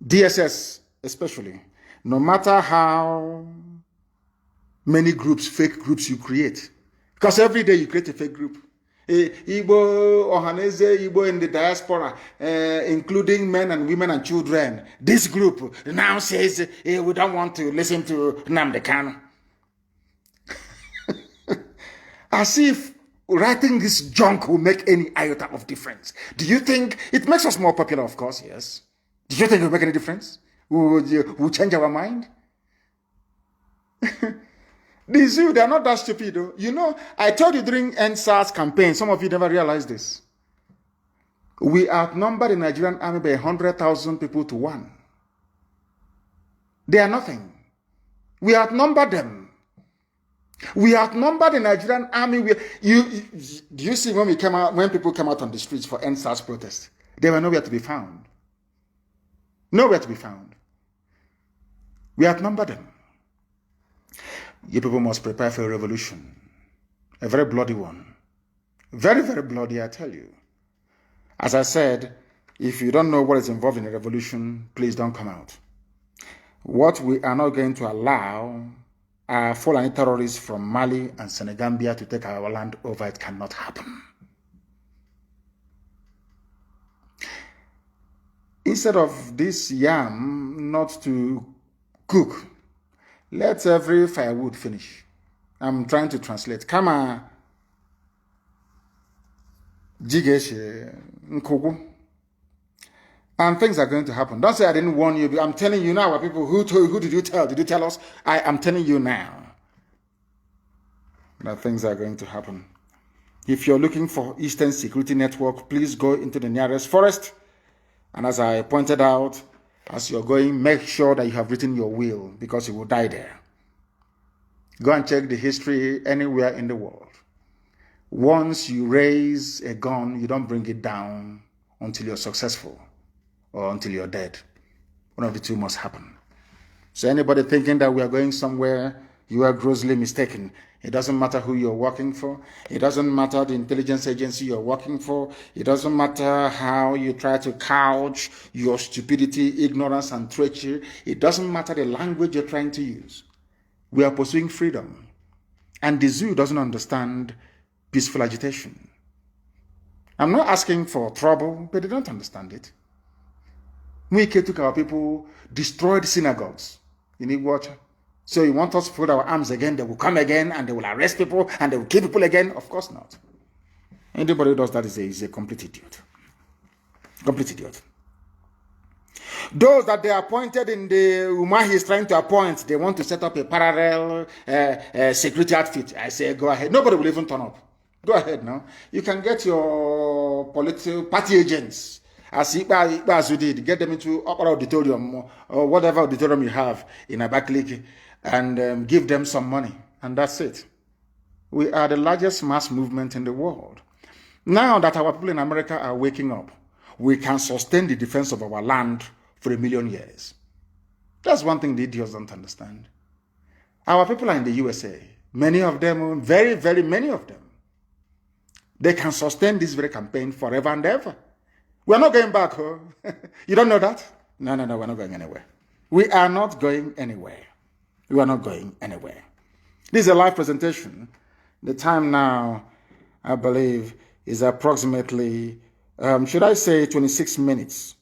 DSS especially, no matter how many groups, fake groups you create, because every day you create a fake group. Igbo, Ohaneze, Igbo in the diaspora, including men and women and children. This group now says we don't want to listen to Nnamdi Kanu. As if writing this junk will make any iota of difference. Do you think it makes us more popular? Of course, yes. Do you think it will make any difference? Will change our mind? The zoo, they are not that stupid, though. You know, I told you during NSAS campaign, some of you never realized this. We outnumbered the Nigerian army by 100,000 people to 1. They are nothing. We outnumbered them. We outnumbered the Nigerian army. Do you see when people came out on the streets for NSAS protest? They were nowhere to be found. Nowhere to be found. We outnumber them. You people must prepare for a revolution. A very bloody one. Very, very bloody, I tell you. As I said, if you don't know what is involved in a revolution, please don't come out. What we are not going to allow are Fulani terrorists from Mali and Senegambia to take our land over. It cannot happen. Instead of this yam not to cook, let every firewood finish. I'm trying to translate. Kama jigeshe nkogu. And things are going to happen. Don't say I didn't warn you. I'm telling you now, people. Who did you tell? Did you tell us? I am telling you now that things are going to happen. If you're looking for Eastern Security Network, please go into the nearest forest. And as I pointed out, as you're going, make sure that you have written your will, because you will die there. Go and check the history anywhere in the world. Once you raise a gun, you don't bring it down until you're successful or until you're dead. One of the two must happen. So anybody thinking that we are going somewhere, you are grossly mistaken. It doesn't matter who you're working for. It doesn't matter the intelligence agency you're working for. It doesn't matter how you try to couch your stupidity, ignorance, and treachery. It doesn't matter the language you're trying to use. We are pursuing freedom. And the zoo doesn't understand peaceful agitation. I'm not asking for trouble, but they don't understand it. We took our people, destroyed synagogues in Iguacha. So you want us to put our arms again, they will come again, and they will arrest people, and they will kill people again? Of course not. Anybody who does that is a complete idiot. Complete idiot. Those that they appointed in the Umahi is trying to appoint, they want to set up a parallel security outfit. I say, go ahead. Nobody will even turn up. Go ahead now. You can get your political party agents, as Ibazu did, get them into upper auditorium or whatever auditorium you have in Abakaliki, and give them some money. And that's it. We are the largest mass movement in the world. Now that our people in America are waking up, we can sustain the defense of our land for 1 million years. That's one thing the idiots don't understand. Our people are in the USA. Many of them, very, very many of them, they can sustain this very campaign forever and ever. We're not going back, huh? You don't know that? No, we're not going anywhere. We are not going anywhere. We are not going anywhere. This is a live presentation. The time now, I believe, is approximately, should I say 26 minutes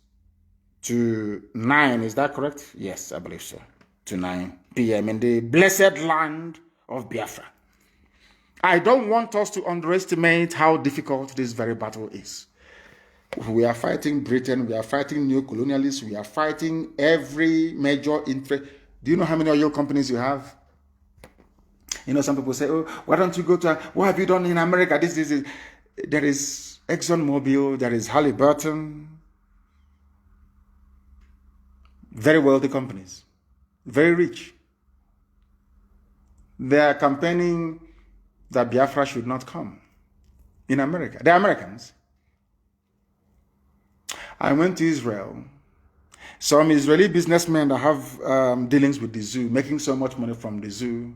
to 9. Is that correct? Yes, I believe so. To 9 p.m. in the blessed land of Biafra. I don't want us to underestimate how difficult this very battle is. We are fighting Britain, we are fighting neo-colonialists, we are fighting every major interest. Do you know how many oil companies you have? You know, some people say, oh, why don't you go to, what have you done in America? This. There is ExxonMobil, there is Halliburton. Very wealthy companies, very rich. They are campaigning that Biafra should not come in America. They're Americans. I went to Israel. Some Israeli businessmen that have dealings with the zoo, making so much money from the zoo.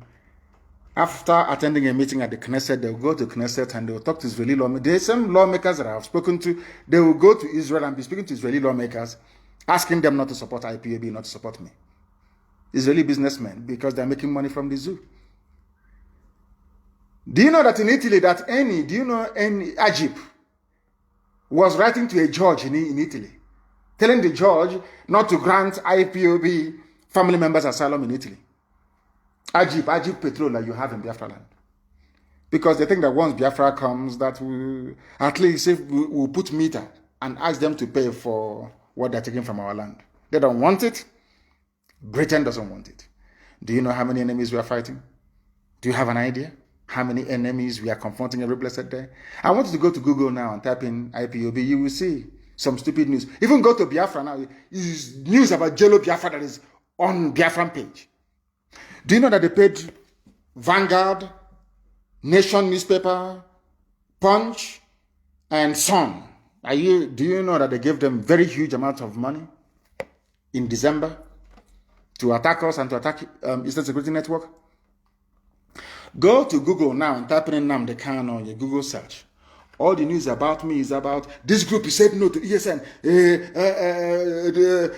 After attending a meeting at the Knesset, they'll go to Knesset and they'll talk to Israeli lawmakers. The same lawmakers that I have spoken to, they will go to Israel and be speaking to Israeli lawmakers, asking them not to support IPOB, not to support me. Israeli businessmen, because they're making money from the zoo. Do you know that in Italy, Ajib was writing to a judge in Italy, telling the judge not to grant IPOB family members asylum in Italy? Ajib petrol that you have in Biafra land. Because they think that once Biafra comes, that we, at least if we'll put meter and ask them to pay for what they're taking from our land. They don't want it. Britain doesn't want it. Do you know how many enemies we are fighting? Do you have an idea? How many enemies we are confronting every blessed day? I want you to go to Google now and type in IPOB. You will see some stupid news. Even go to Biafra now. It's news about Jello Biafra that is on Biafran page. Do you know that they paid Vanguard, Nation newspaper, Punch, and Sun? Do you know that they gave them very huge amounts of money in December to attack us and to attack Eastern Security Network? Go to Google now and type in Nnamdi Kanu on your Google search. All the news about me is about this group. He said no to ESN.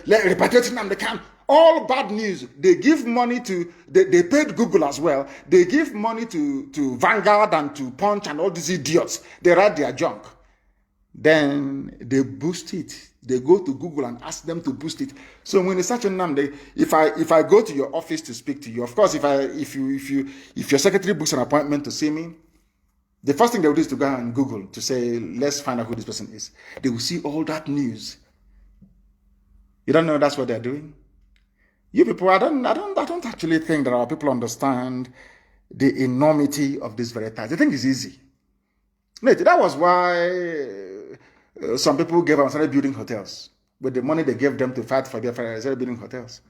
Repatriate Nnamdi Kanu. All bad news. They give money to, they paid Google as well. They give money to Vanguard and to Punch and all these idiots. They write their junk. Then they boost it. They go to Google and ask them to boost it. So when you search on Nnamdi, if I go to your office to speak to you, of course, if your secretary books an appointment to see me, the first thing they will do is to go on Google to say, let's find out who this person is. They will see all that news. You don't know that's what they're doing? You people, I don't actually think that our people understand the enormity of this very task. They think it's easy. That was why some people gave up and started building hotels. With the money they gave them to fight for Biafra, they started building hotels.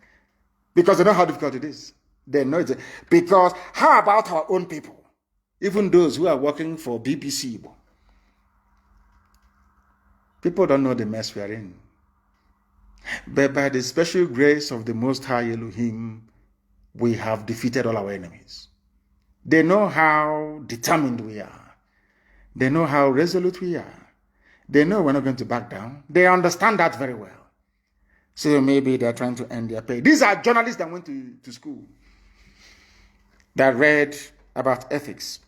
Because they know how difficult it is. They know it. Because how about our own people? Even those who are working for BBC. People don't know the mess we are in. But by the special grace of the Most High Elohim, we have defeated all our enemies. They know how determined we are. They know how resolute we are. They know we're not going to back down. They understand that very well. So maybe they're trying to end their pay. These are journalists that went to school, that read about ethics.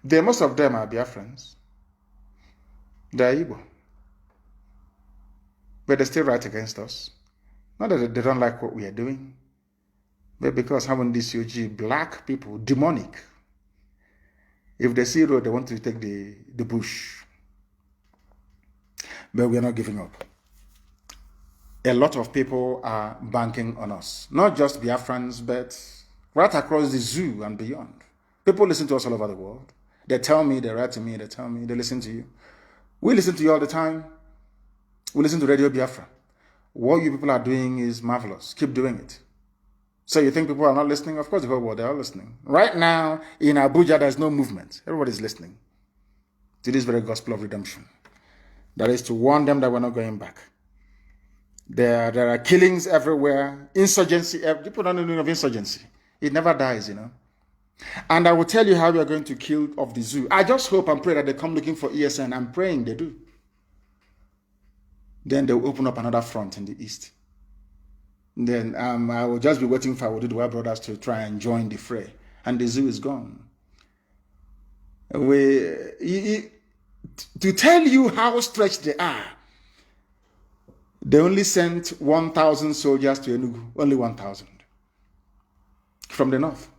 Most of them are Biafrans. They're Igbo. But they still write against us. Not that they don't like what we are doing, but because having this UG, black people, demonic. If they see road, they want to take the bush. But we are not giving up. A lot of people are banking on us. Not just Biafrans, but right across the zoo and beyond. People listen to us all over the world. They tell me, they write to me, they tell me, they listen to you. We listen to you all the time. We listen to Radio Biafra. What you people are doing is marvelous. Keep doing it. So you think people are not listening? Of course, the whole world, they are listening. Right now, in Abuja, there's no movement. Everybody's listening to this very gospel of redemption. That is to warn them that we're not going back. There are killings everywhere. Insurgency. People don't know of insurgency. It never dies, you know. And I will tell you how we are going to kill off the zoo. I just hope and pray that they come looking for ESN. I'm praying they do. Then they'll open up another front in the east. Then I will just be waiting for our Oduduwa brothers to try and join the fray. And the zoo is gone. To tell you how stretched they are, they only sent 1,000 soldiers to Enugu. Only 1,000. From the north.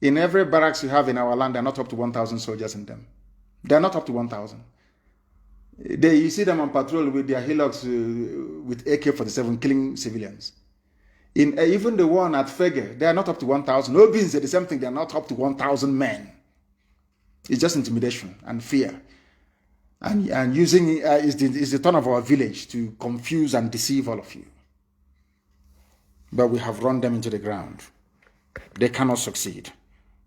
In every barracks you have in our land, they're not up to 1,000 soldiers in them. They're not up to 1,000. You see them on patrol with their hillocks with AK-47 killing civilians. Even the one at Fege, they are not up to 1,000. Obins are the same thing. They are not up to 1,000 men. It's just intimidation and fear. And using is the turn of our village to confuse and deceive all of you. But we have run them into the ground. They cannot succeed.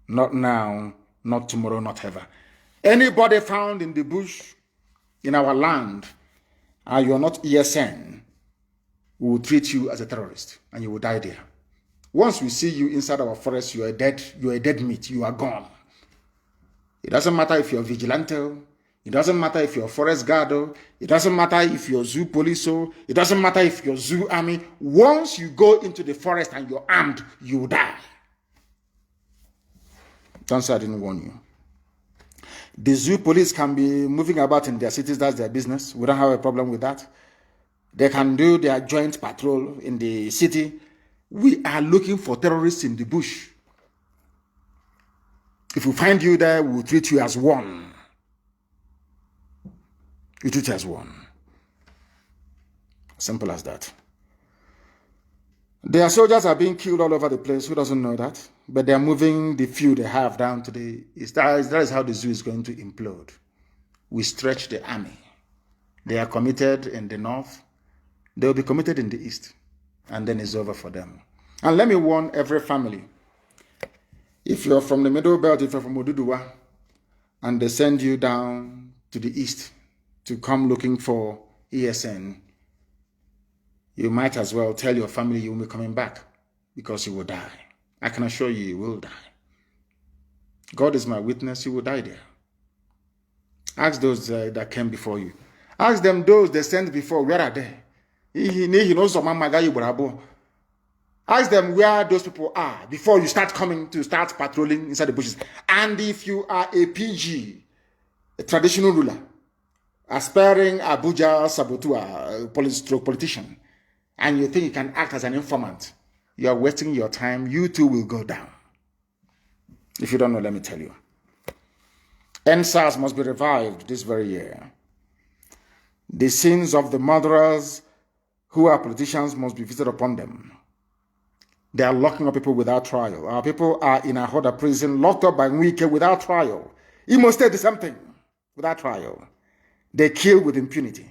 Not now, not tomorrow, not ever. Anybody found in the bush, in our land, and you are not ESN, we will treat you as a terrorist and you will die there. Once we see you inside our forest, you are dead meat, you are gone. It doesn't matter if you're vigilante, it doesn't matter if you're forest guard, it doesn't matter if you're zoo police, it doesn't matter if you're zoo army. Once you go into the forest and you're armed, you will die. Don't say I didn't warn you. The zoo police can be moving about in their cities, that's their business. We don't have a problem with that. They can do their joint patrol in the city. We are looking for terrorists in the bush. If we find you there, we will treat you as one. We treat you as one. Simple as that. Their soldiers are being killed all over the place. Who doesn't know that? But they are moving the few they have down to the east. That is how the zoo is going to implode. We stretch the army. They are committed in the north. They will be committed in the east. And then it's over for them. And let me warn every family. If you're from the Middle Belt, if you're from Oduduwa, and they send you down to the east to come looking for ESN, you might as well tell your family you will be coming back because you will die. I can assure you, you will die. God is my witness, you will die there. Ask those that came before you. Ask them those they sent before, where are they? Ask them where those people are before you start patrolling inside the bushes. And if you are a PG, a traditional ruler, aspiring Abuja Sabotua, politician, and you think you can act as an informant, you are wasting your time. You too will go down. If you don't know, let me tell you. NSAS must be revived this very year. The sins of the murderers who are politicians must be visited upon them. They are locking up people without trial. Our people are in a Ahoda prison, locked up by Nwike without trial. Imo State the same thing, without trial. They kill with impunity.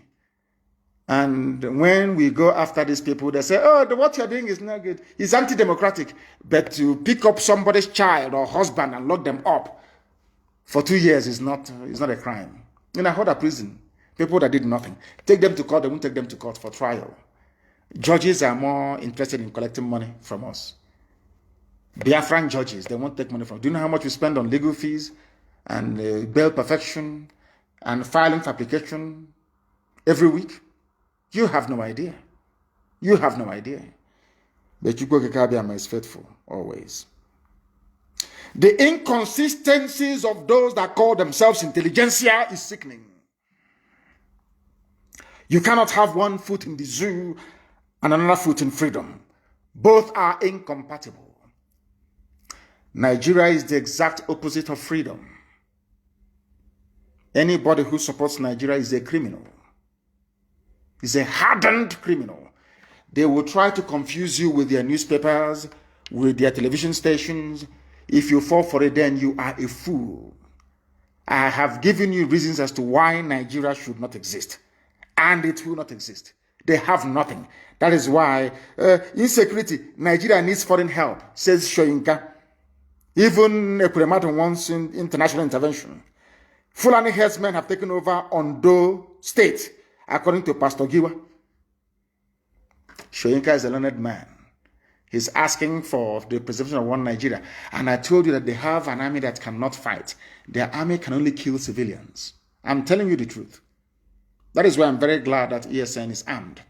And when we go after these people, they say, oh, what you're doing is not good. It's anti-democratic. But to pick up somebody's child or husband and lock them up for 2 years is not a crime. In a Ahoda prison, people that did nothing, take them to court, they won't take them to court for trial. Judges are more interested in collecting money from us. Biafran judges, they won't take money from us. Do you know how much we spend on legal fees and bail perfection and filing for application every week? You have no idea. You have no idea. But Chukwukekabiyama is faithful, always. The inconsistencies of those that call themselves intelligentsia is sickening. You cannot have one foot in the zoo and another foot in freedom. Both are incompatible. Nigeria is the exact opposite of freedom. Anybody who supports Nigeria is a criminal. Is a hardened criminal. They will try to confuse you with their newspapers, with their television stations. If you fall for it, then you are a fool. I have given you reasons as to why Nigeria should not exist. And it will not exist. They have nothing. That is why insecurity, Nigeria needs foreign help, says Shoyinka. Even Ekuremadu wants international intervention. Fulani herdsmen have taken over Ondo State, according to Pastor Giwa. Shoyinka is a learned man. He's asking for the preservation of one Nigeria. And I told you that they have an army that cannot fight. Their army can only kill civilians. I'm telling you the truth. That is why I'm very glad that ESN is armed.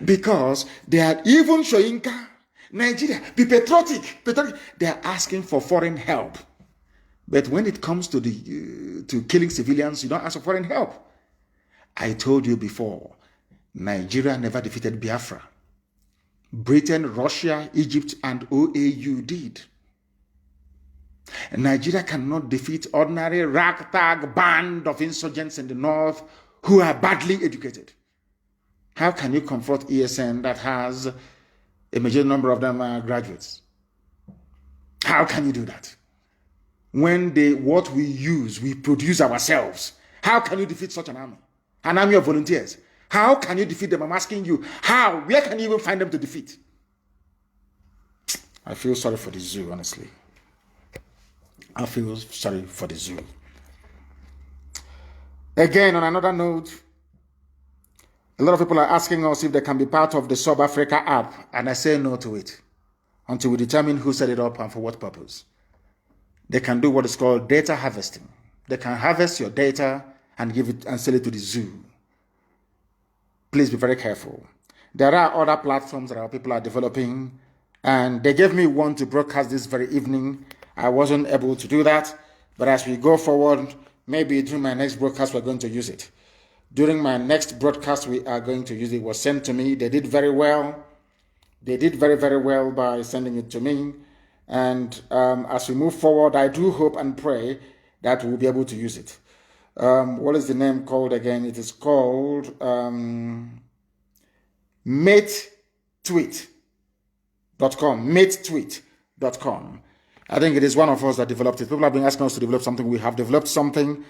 Because they are even Shoyinka, Nigeria, be patriotic. They are asking for foreign help. But when it comes to killing civilians, you don't ask for foreign help. I told you before, Nigeria never defeated Biafra. Britain, Russia, Egypt, and OAU did. And Nigeria cannot defeat ordinary ragtag band of insurgents in the north who are badly educated. How can you confront ESN that has a major number of them are graduates? How can you do that? When what we use, we produce ourselves. How can you defeat such an army? An army of volunteers. How can you defeat them? I'm asking you, how? Where can you even find them to defeat? I feel sorry for the zoo, honestly. I feel sorry for the zoo. Again, on another note, a lot of people are asking us if they can be part of the Sub Africa app, and I say no to it until we determine who set it up and for what purpose. They can do what is called data harvesting. They can harvest your data and give it and sell it to the zoo. Please be very careful. There are other platforms that our people are developing, and they gave me one to broadcast this very evening. I wasn't able to do that, but as we go forward, maybe during my next broadcast, we're going to use it. During my next broadcast, we are going to use it. It was sent to me. They did very well. They did very, very well by sending it to me. And as we move forward, I do hope and pray that we'll be able to use it. What is the name called again? It is called matetweet.com. matetweet.com. I think it is one of us that developed it. People have been asking us to develop something. We have developed something.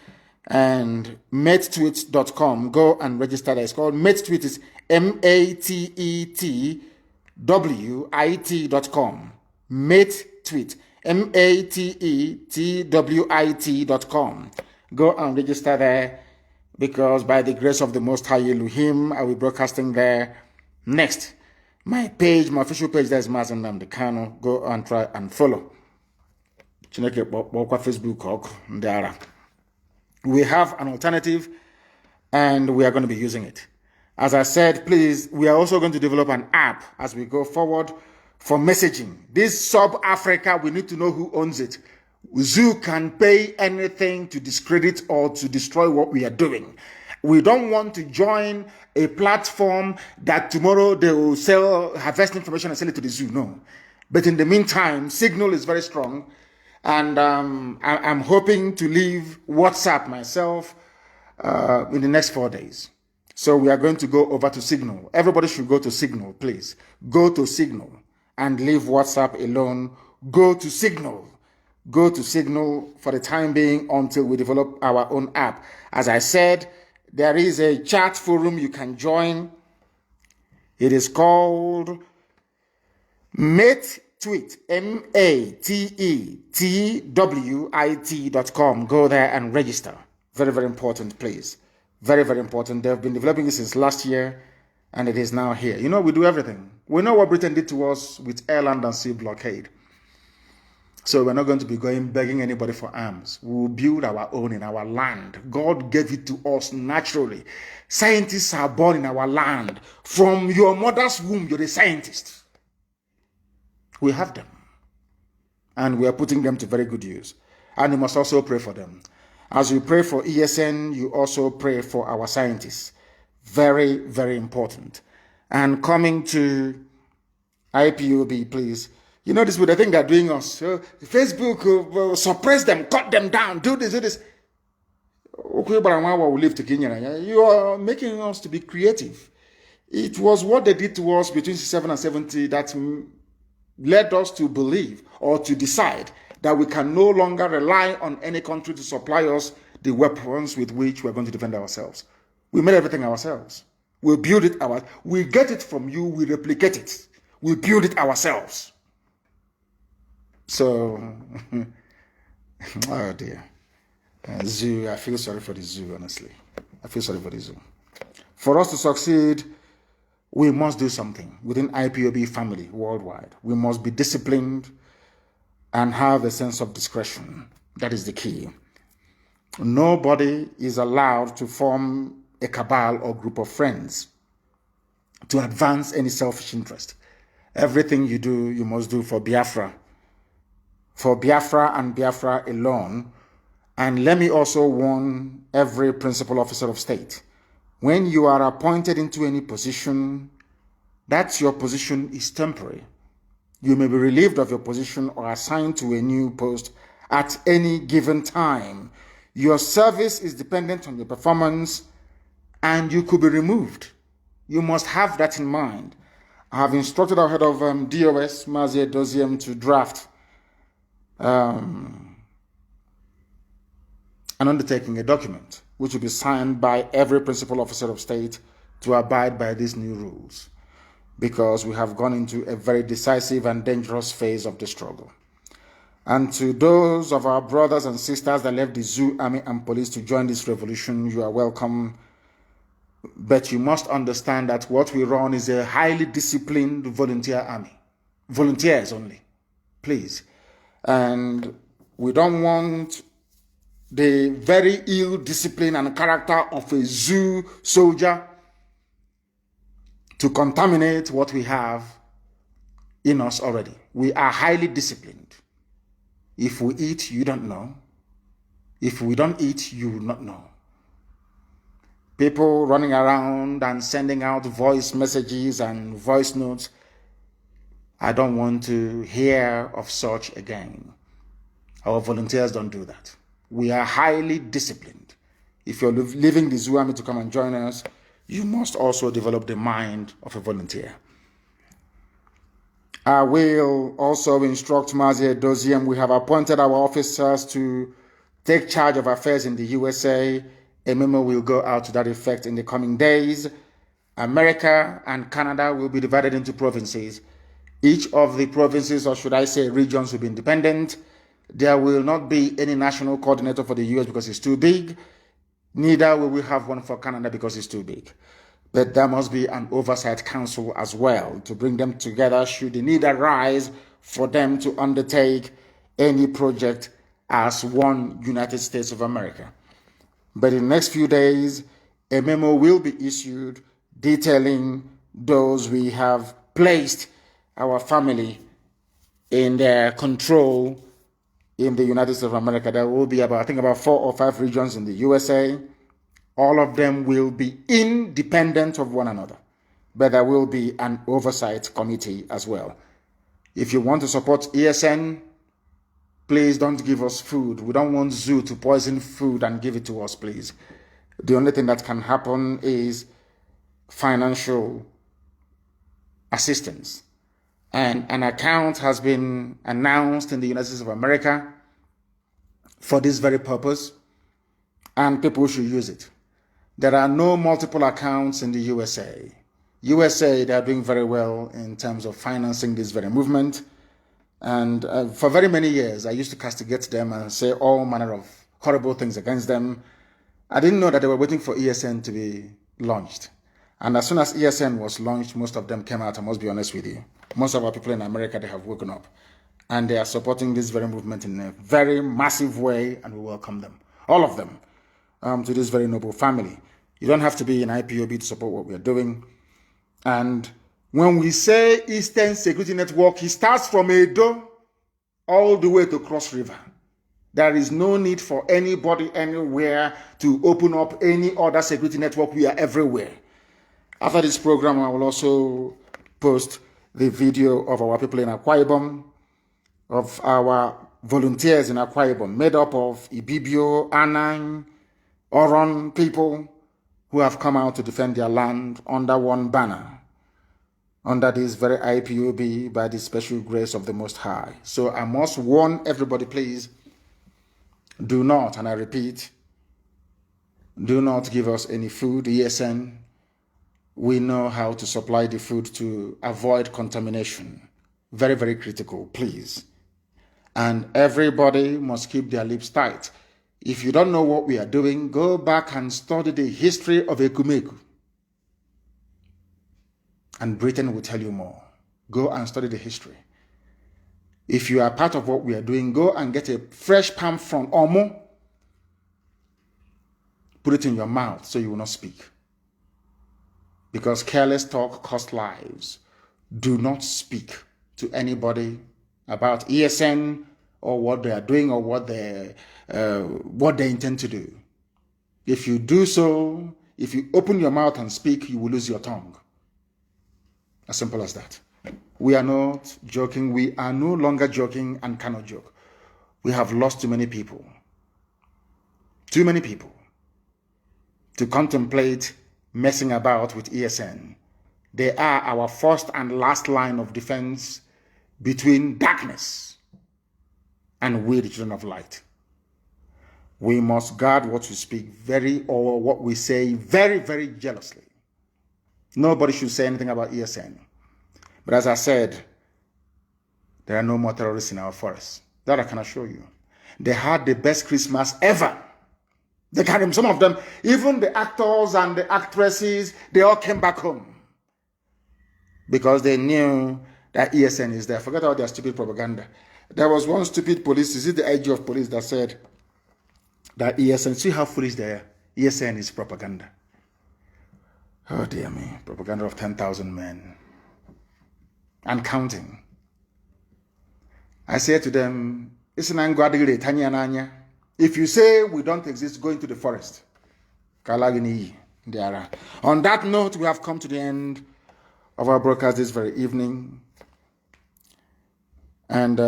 And matetweet.com. Go and register there. It's called matetweet. Is matetwit.com. Matetweet. matetwit.com. Go and register there, because by the grace of the Most High Elohim, I will be broadcasting there next. My page, my official page, there is Mazi Nnamdi Kanu. Go and try and follow. Facebook. We have an alternative, and we are going to be using it. As I said, please, we are also going to develop an app as we go forward for messaging. This sub-Africa, we need to know who owns it. Zoo can pay anything to discredit or to destroy what we are doing. We don't want to join a platform that tomorrow they will harvest information and sell it to the zoo. No. But in the meantime, Signal is very strong. And I'm hoping to leave WhatsApp myself in the next 4 days. So we are going to go over to Signal. Everybody should go to Signal, please. Go to Signal and leave WhatsApp alone. Go to Signal. Go to Signal for the time being until we develop our own app. As I said, there is a chat forum you can join. It is called matetweet, matetwit.com. Go there and register. Very, very important, please. Very, very important. They've been developing this since last year, and it is now here. You know, we do everything. We know what Britain did to us with air, land, and sea blockade. So we're not going to be begging anybody for arms. We will build our own in our land. God gave it to us naturally. Scientists are born in our land. From your mother's womb, you're a scientist. We have them. And we are putting them to very good use. And you must also pray for them. As you pray for ESN, you also pray for our scientists. Very, very important. And coming to IPOB, please. You know this with the thing they're doing us. Facebook will suppress them, cut them down, do this, do this. You are making us to be creative. It was what they did to us between 67 and 70 that led us to believe or to decide that we can no longer rely on any country to supply us the weapons with which we're going to defend ourselves. We made everything ourselves. We build it we get it from you, we replicate it. We build it ourselves. So, oh dear. Zoo, I feel sorry for the zoo, honestly. I feel sorry for the zoo. For us to succeed, we must do something within IPOB family worldwide. We must be disciplined and have a sense of discretion. That is the key. Nobody is allowed to form a cabal or group of friends to advance any selfish interest. Everything you do, you must do for Biafra. For Biafra and Biafra alone. And let me also warn every principal officer of state. When you are appointed into any position, that your position is temporary. You may be relieved of your position or assigned to a new post at any given time. Your service is dependent on your performance, and you could be removed. You must have that in mind. I have instructed our head of DOS, Mazi Nnamdi Kanu, to draft an undertaking, a document, which will be signed by every principal officer of state to abide by these new rules, because we have gone into a very decisive and dangerous phase of the struggle. And to those of our brothers and sisters that left the zoo, army, and police to join this revolution, you are welcome. But you must understand that what we run is a highly disciplined volunteer army. Volunteers only, please. And we don't want the very ill discipline and character of a zoo soldier to contaminate what we have in us already. We are highly disciplined. If we eat, you don't know. If we don't eat, you will not know. People running around and sending out voice messages and voice notes, I don't want to hear of such again. Our volunteers don't do that. We are highly disciplined. If you're leaving the zoo army to come and join us, you must also develop the mind of a volunteer. I will also instruct Mazi Nnamdi Kanu. We have appointed our officers to take charge of affairs in the USA. A memo will go out to that effect in the coming days. America and Canada will be divided into provinces. Each of the provinces, or should I say regions, will be independent. There will not be any national coordinator for the US because it's too big. Neither will we have one for Canada because it's too big. But there must be an oversight council as well to bring them together should the need arise for them to undertake any project as one United States of America. But in the next few days, a memo will be issued detailing those we have placed our family in their control in the United States of America. There will be about 4 or 5 regions in the USA. All of them will be independent of one another, but there will be an oversight committee as well. If you want to support ESN, please don't give us food. We don't want zoo to poison food and give it to us, please. The only thing that can happen is financial assistance. And an account has been announced in the United States of America for this very purpose, and people should use it. There are no multiple accounts in the USA. USA, they are doing very well in terms of financing this very movement. And for very many years, I used to castigate them and say all manner of horrible things against them. I didn't know that they were waiting for ESN to be launched. And as soon as ESN was launched, most of them came out, I must be honest with you. Most of our people in America, they have woken up. And they are supporting this very movement in a very massive way, and we welcome them, all of them, to this very noble family. You don't have to be an IPOB to support what we are doing. And when we say Eastern Security Network, it starts from Edo all the way to Cross River. There is no need for anybody anywhere to open up any other security network. We are everywhere. After this program, I will also post the video of our people in Akwa Ibom, of our volunteers in Akwa Ibom, made up of Ibibio, Anang, Oron people who have come out to defend their land under one banner, under this very IPOB, by the special grace of the Most High. So I must warn everybody, please, do not, and I repeat, do not give us any food. ESN, we know how to supply the food to avoid contamination. Very, very critical, please. And everybody must keep their lips tight. If you don't know what we are doing, go back and study the history of Ekumeku. And Britain will tell you more. Go and study the history. If you are part of what we are doing, go and get a fresh palm frond, omo. Put it in your mouth so you will not speak. Because careless talk costs lives. Do not speak to anybody about ESN or what they are doing or what they intend to do. If you do so, if you open your mouth and speak, you will lose your tongue. As simple as that. We are not joking. We are no longer joking and cannot joke. We have lost too many people. Too many people to contemplate messing about with ESN. They are our first and last line of defense between darkness and we, the children of light. We must guard what we speak or what we say very, very jealously. Nobody should say anything about ESN. But as I said, there are no more terrorists in our forests. That I can assure you. They had the best Christmas ever. Some of them, even the actors and the actresses, they all came back home. Because they knew that ESN is there. Forget all their stupid propaganda. There was one stupid police, is it the IG of police that said that ESN, see how foolish they are. ESN is propaganda. Oh dear me, propaganda of 10,000 men. And counting. I said to them, if you say we don't exist, go into the forest. On that note, we have come to the end of our broadcast this very evening. And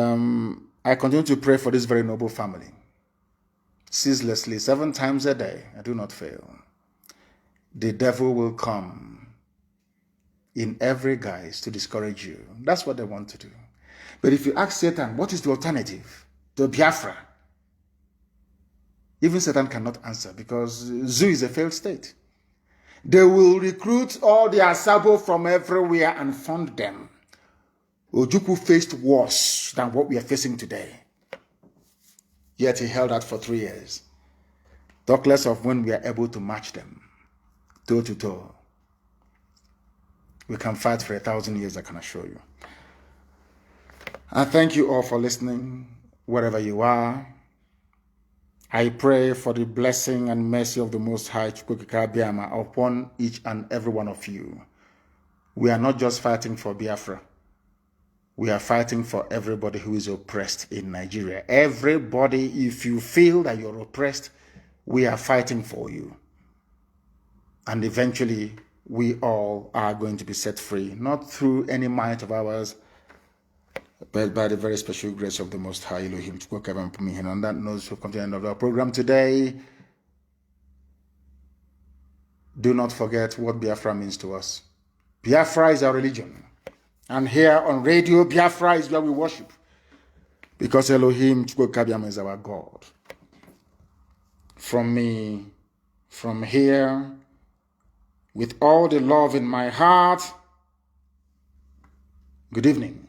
I continue to pray for this very noble family. Ceaselessly, 7 times a day, I do not fail. The devil will come in every guise to discourage you. That's what they want to do. But if you ask Satan, what is the alternative to Biafra? Even Satan cannot answer because Zoo is a failed state. They will recruit all the Asabo from everywhere and fund them. Ojukwu faced worse than what we are facing today. Yet he held out for 3 years. Talk less of when we are able to match them, toe to toe. We can fight for 1,000 years, I can assure you. I thank you all for listening, wherever you are. I pray for the blessing and mercy of the Most High upon each and every one of you. We are not just fighting for Biafra. We are fighting for everybody who is oppressed in Nigeria. Everybody, if you feel that you're oppressed, we are fighting for you. And eventually, we all are going to be set free, not through any might of ours, but by the very special grace of the Most High Elohim. And on that note, we've come to the end of our program today. Do not forget what Biafra means to us. Biafra is our religion. And here on radio, Biafra is where we worship. Because Elohim is our God. From me, from here, with all the love in my heart, good evening.